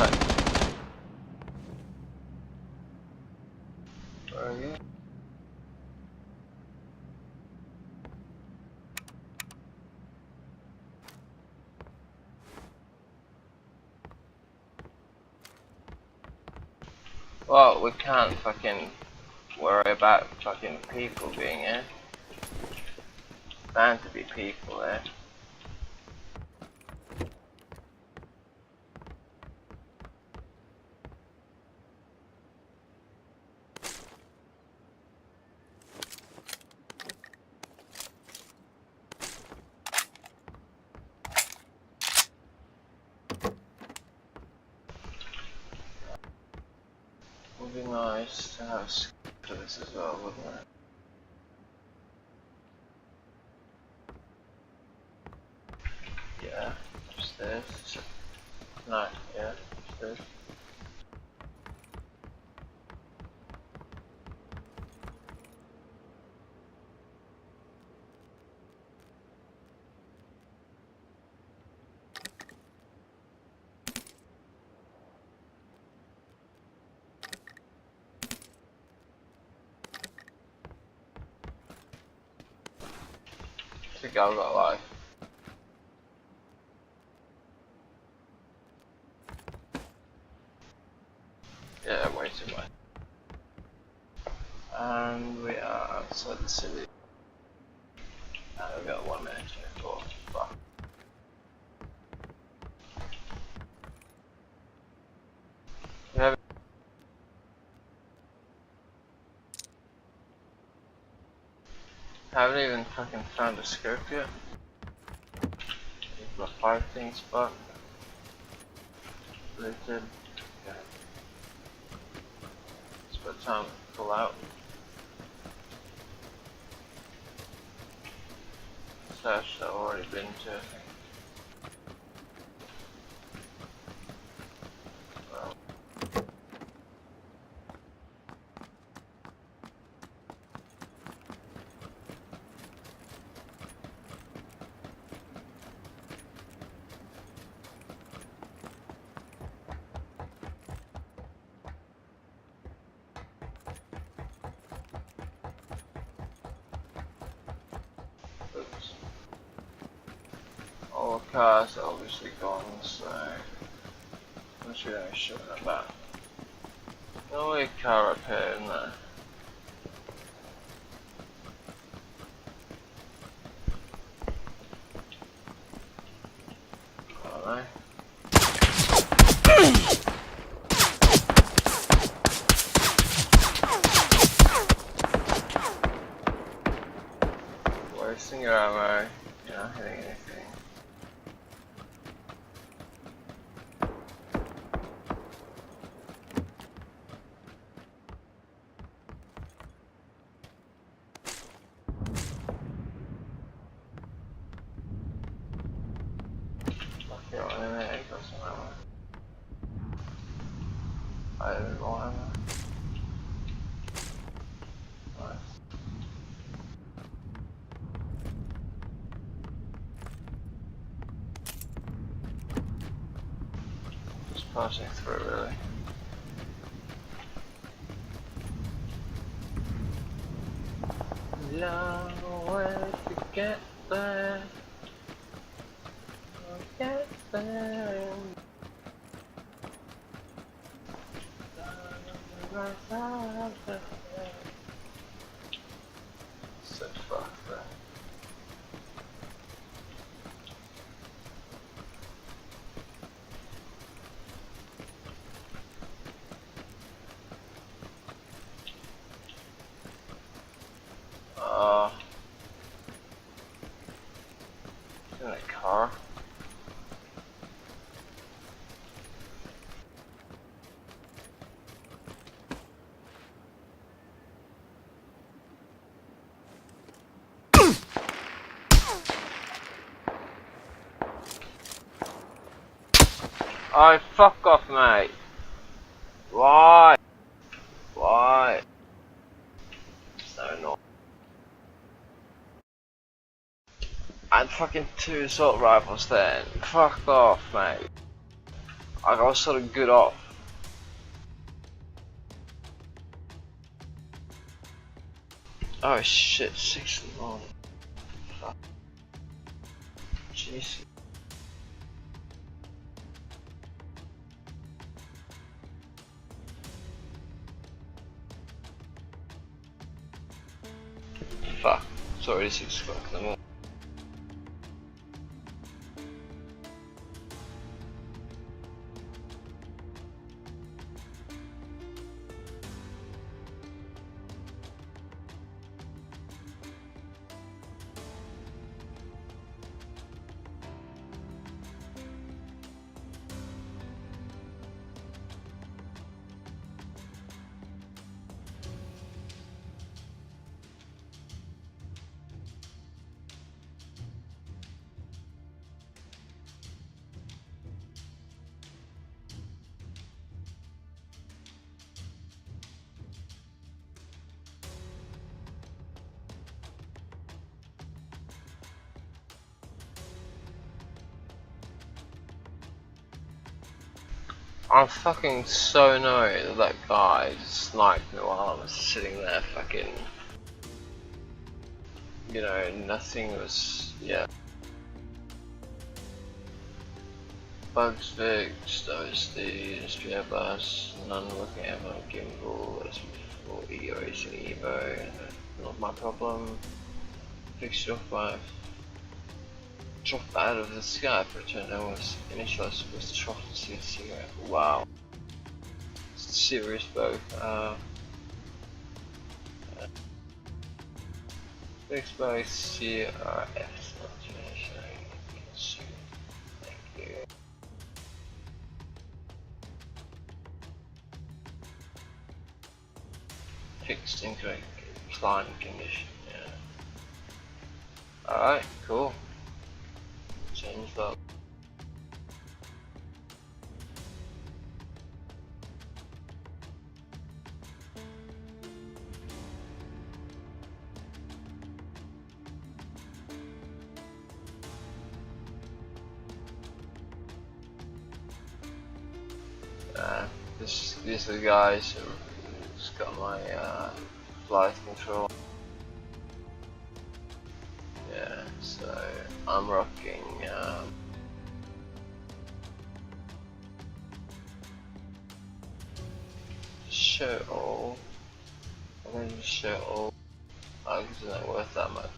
side. Where are you? Well, we can't fucking worry about fucking people being here. Bound to be people there. Would be nice to have to this as well, wouldn't it? Yeah, upstairs. No, yeah, upstairs. I think I've got life. Yeah, way too much. And we are outside the city. And we've got 1 minute 24. Fuck. Haven't even fucking found a scope yet. We've got 5 things spot. Looted. Okay. It's about time to pull out. Stash I've already been to, I think. Well. Oops. All the cars are obviously gone, so I'm sure I'm sure about. No way car up here, isn't there? I don't know. Wasting your ammo, you're not hitting anything. Fuck it, on in there, got some ammo. I have more ammo. Nice. Just passing through, really. Long way to get there. Get there. So fucked there. In a car. Oh, fuck off, mate. Why? Why? So annoying. I had fucking 2 assault rifles then. Fuck off, mate. I got sort of good off. Oh shit, 6 in the morning. Fuck. Jeez. Fuck, it's already 6 o'clock in the morning. I'm fucking so annoyed that that guy sniped me while I was sitting there fucking, you know, nothing was, yeah. Bugs fixed, OSD, SPA bus, none looking at my gimbal, SP4 or racing Evo, not my problem. Fixed off by drop out of the sky for a turn. I was initially supposed to try to see a cigarette. Wow. It's serious both. Fixed by CRF. Thank you. Fixed incorrect client condition, yeah. Alright, cool. Change that. These are the guys who's got my flight control. Yeah, so I'm rocking show all. I'm going to show all. It's not worth that much.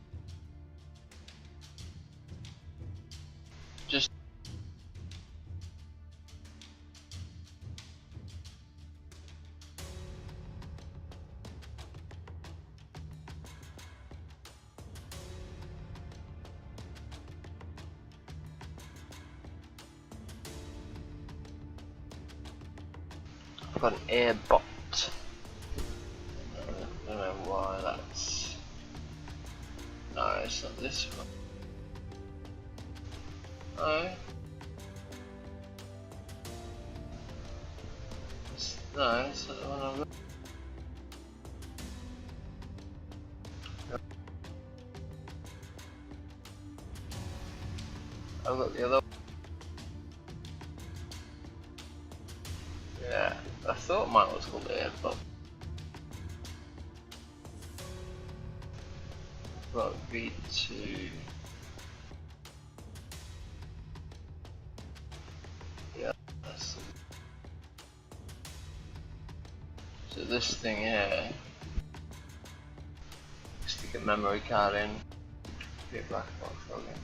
Just I've got an airbot. I don't know why that's. No, it's not this one. No. No, it's not the one I've got. I've got the other one. Yeah, I thought mine was called airbot. Got V2. Yeah, that's it. So this thing here, stick a memory card in, be a black box login.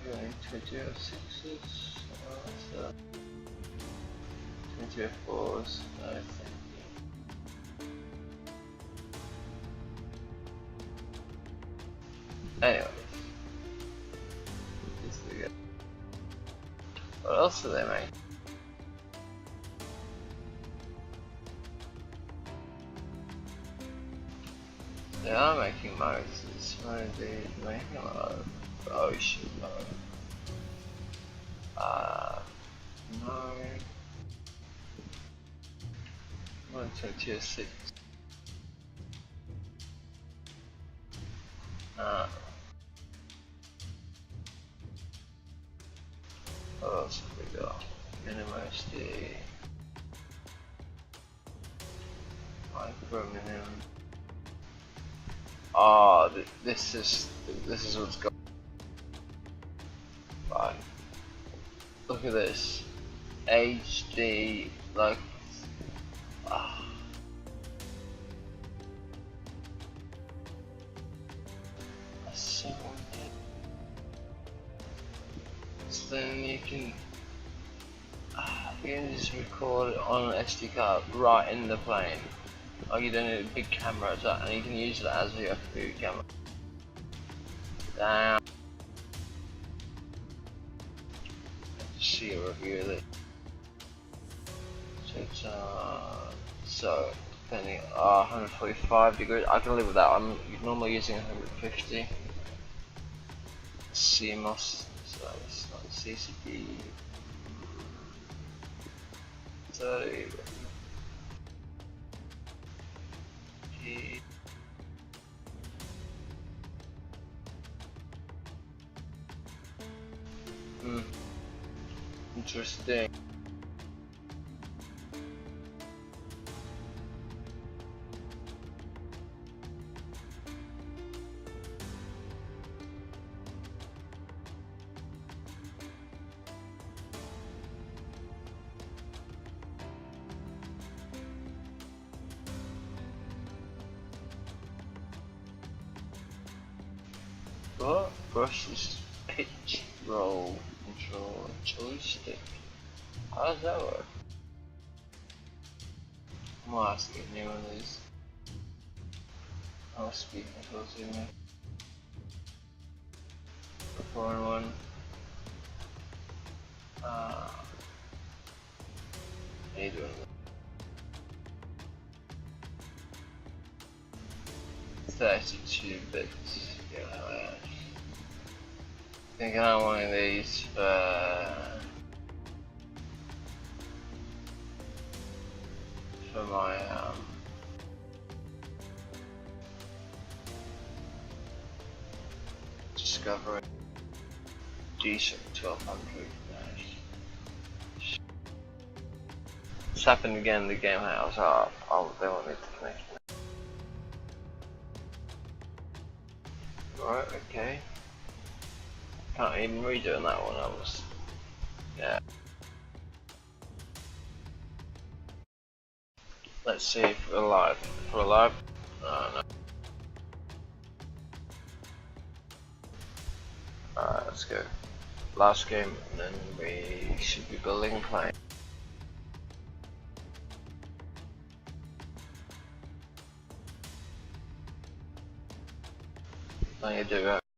Going 2206s, 2204s, no thank you. Anyways, this is good. What else do they make? They are making Moses, maybe making a lot of ocean mode. No. 12206. go. University. Birmingham. Oh, this is what's going. Right. Look at this. HD, like. That's so weird. So then you can just record it on an SD card right in the plane. Like you don't need a big camera at that, and you can use that as your FPP camera. Damn. Let's see a review of it. So it's so depending 145 degrees. I can live with that. I'm normally using 150. CMOS, so it's not CCP. 30. Interesting. What? Brushless pitch roll control joystick. How does that work? I'm gonna have to get new one of these. I'll speak control to me. The foreign one. Either one. 32 bits. Yeah, I think I have one of these for my Discovery decent 1200. It's happened again in the game house. They want me to connect. Right, okay. Can't even redo that one. I was, yeah. Let's see if we're alive. If we're alive, no. Alright, let's go. Last game, and then we should be building a plane. How you do it?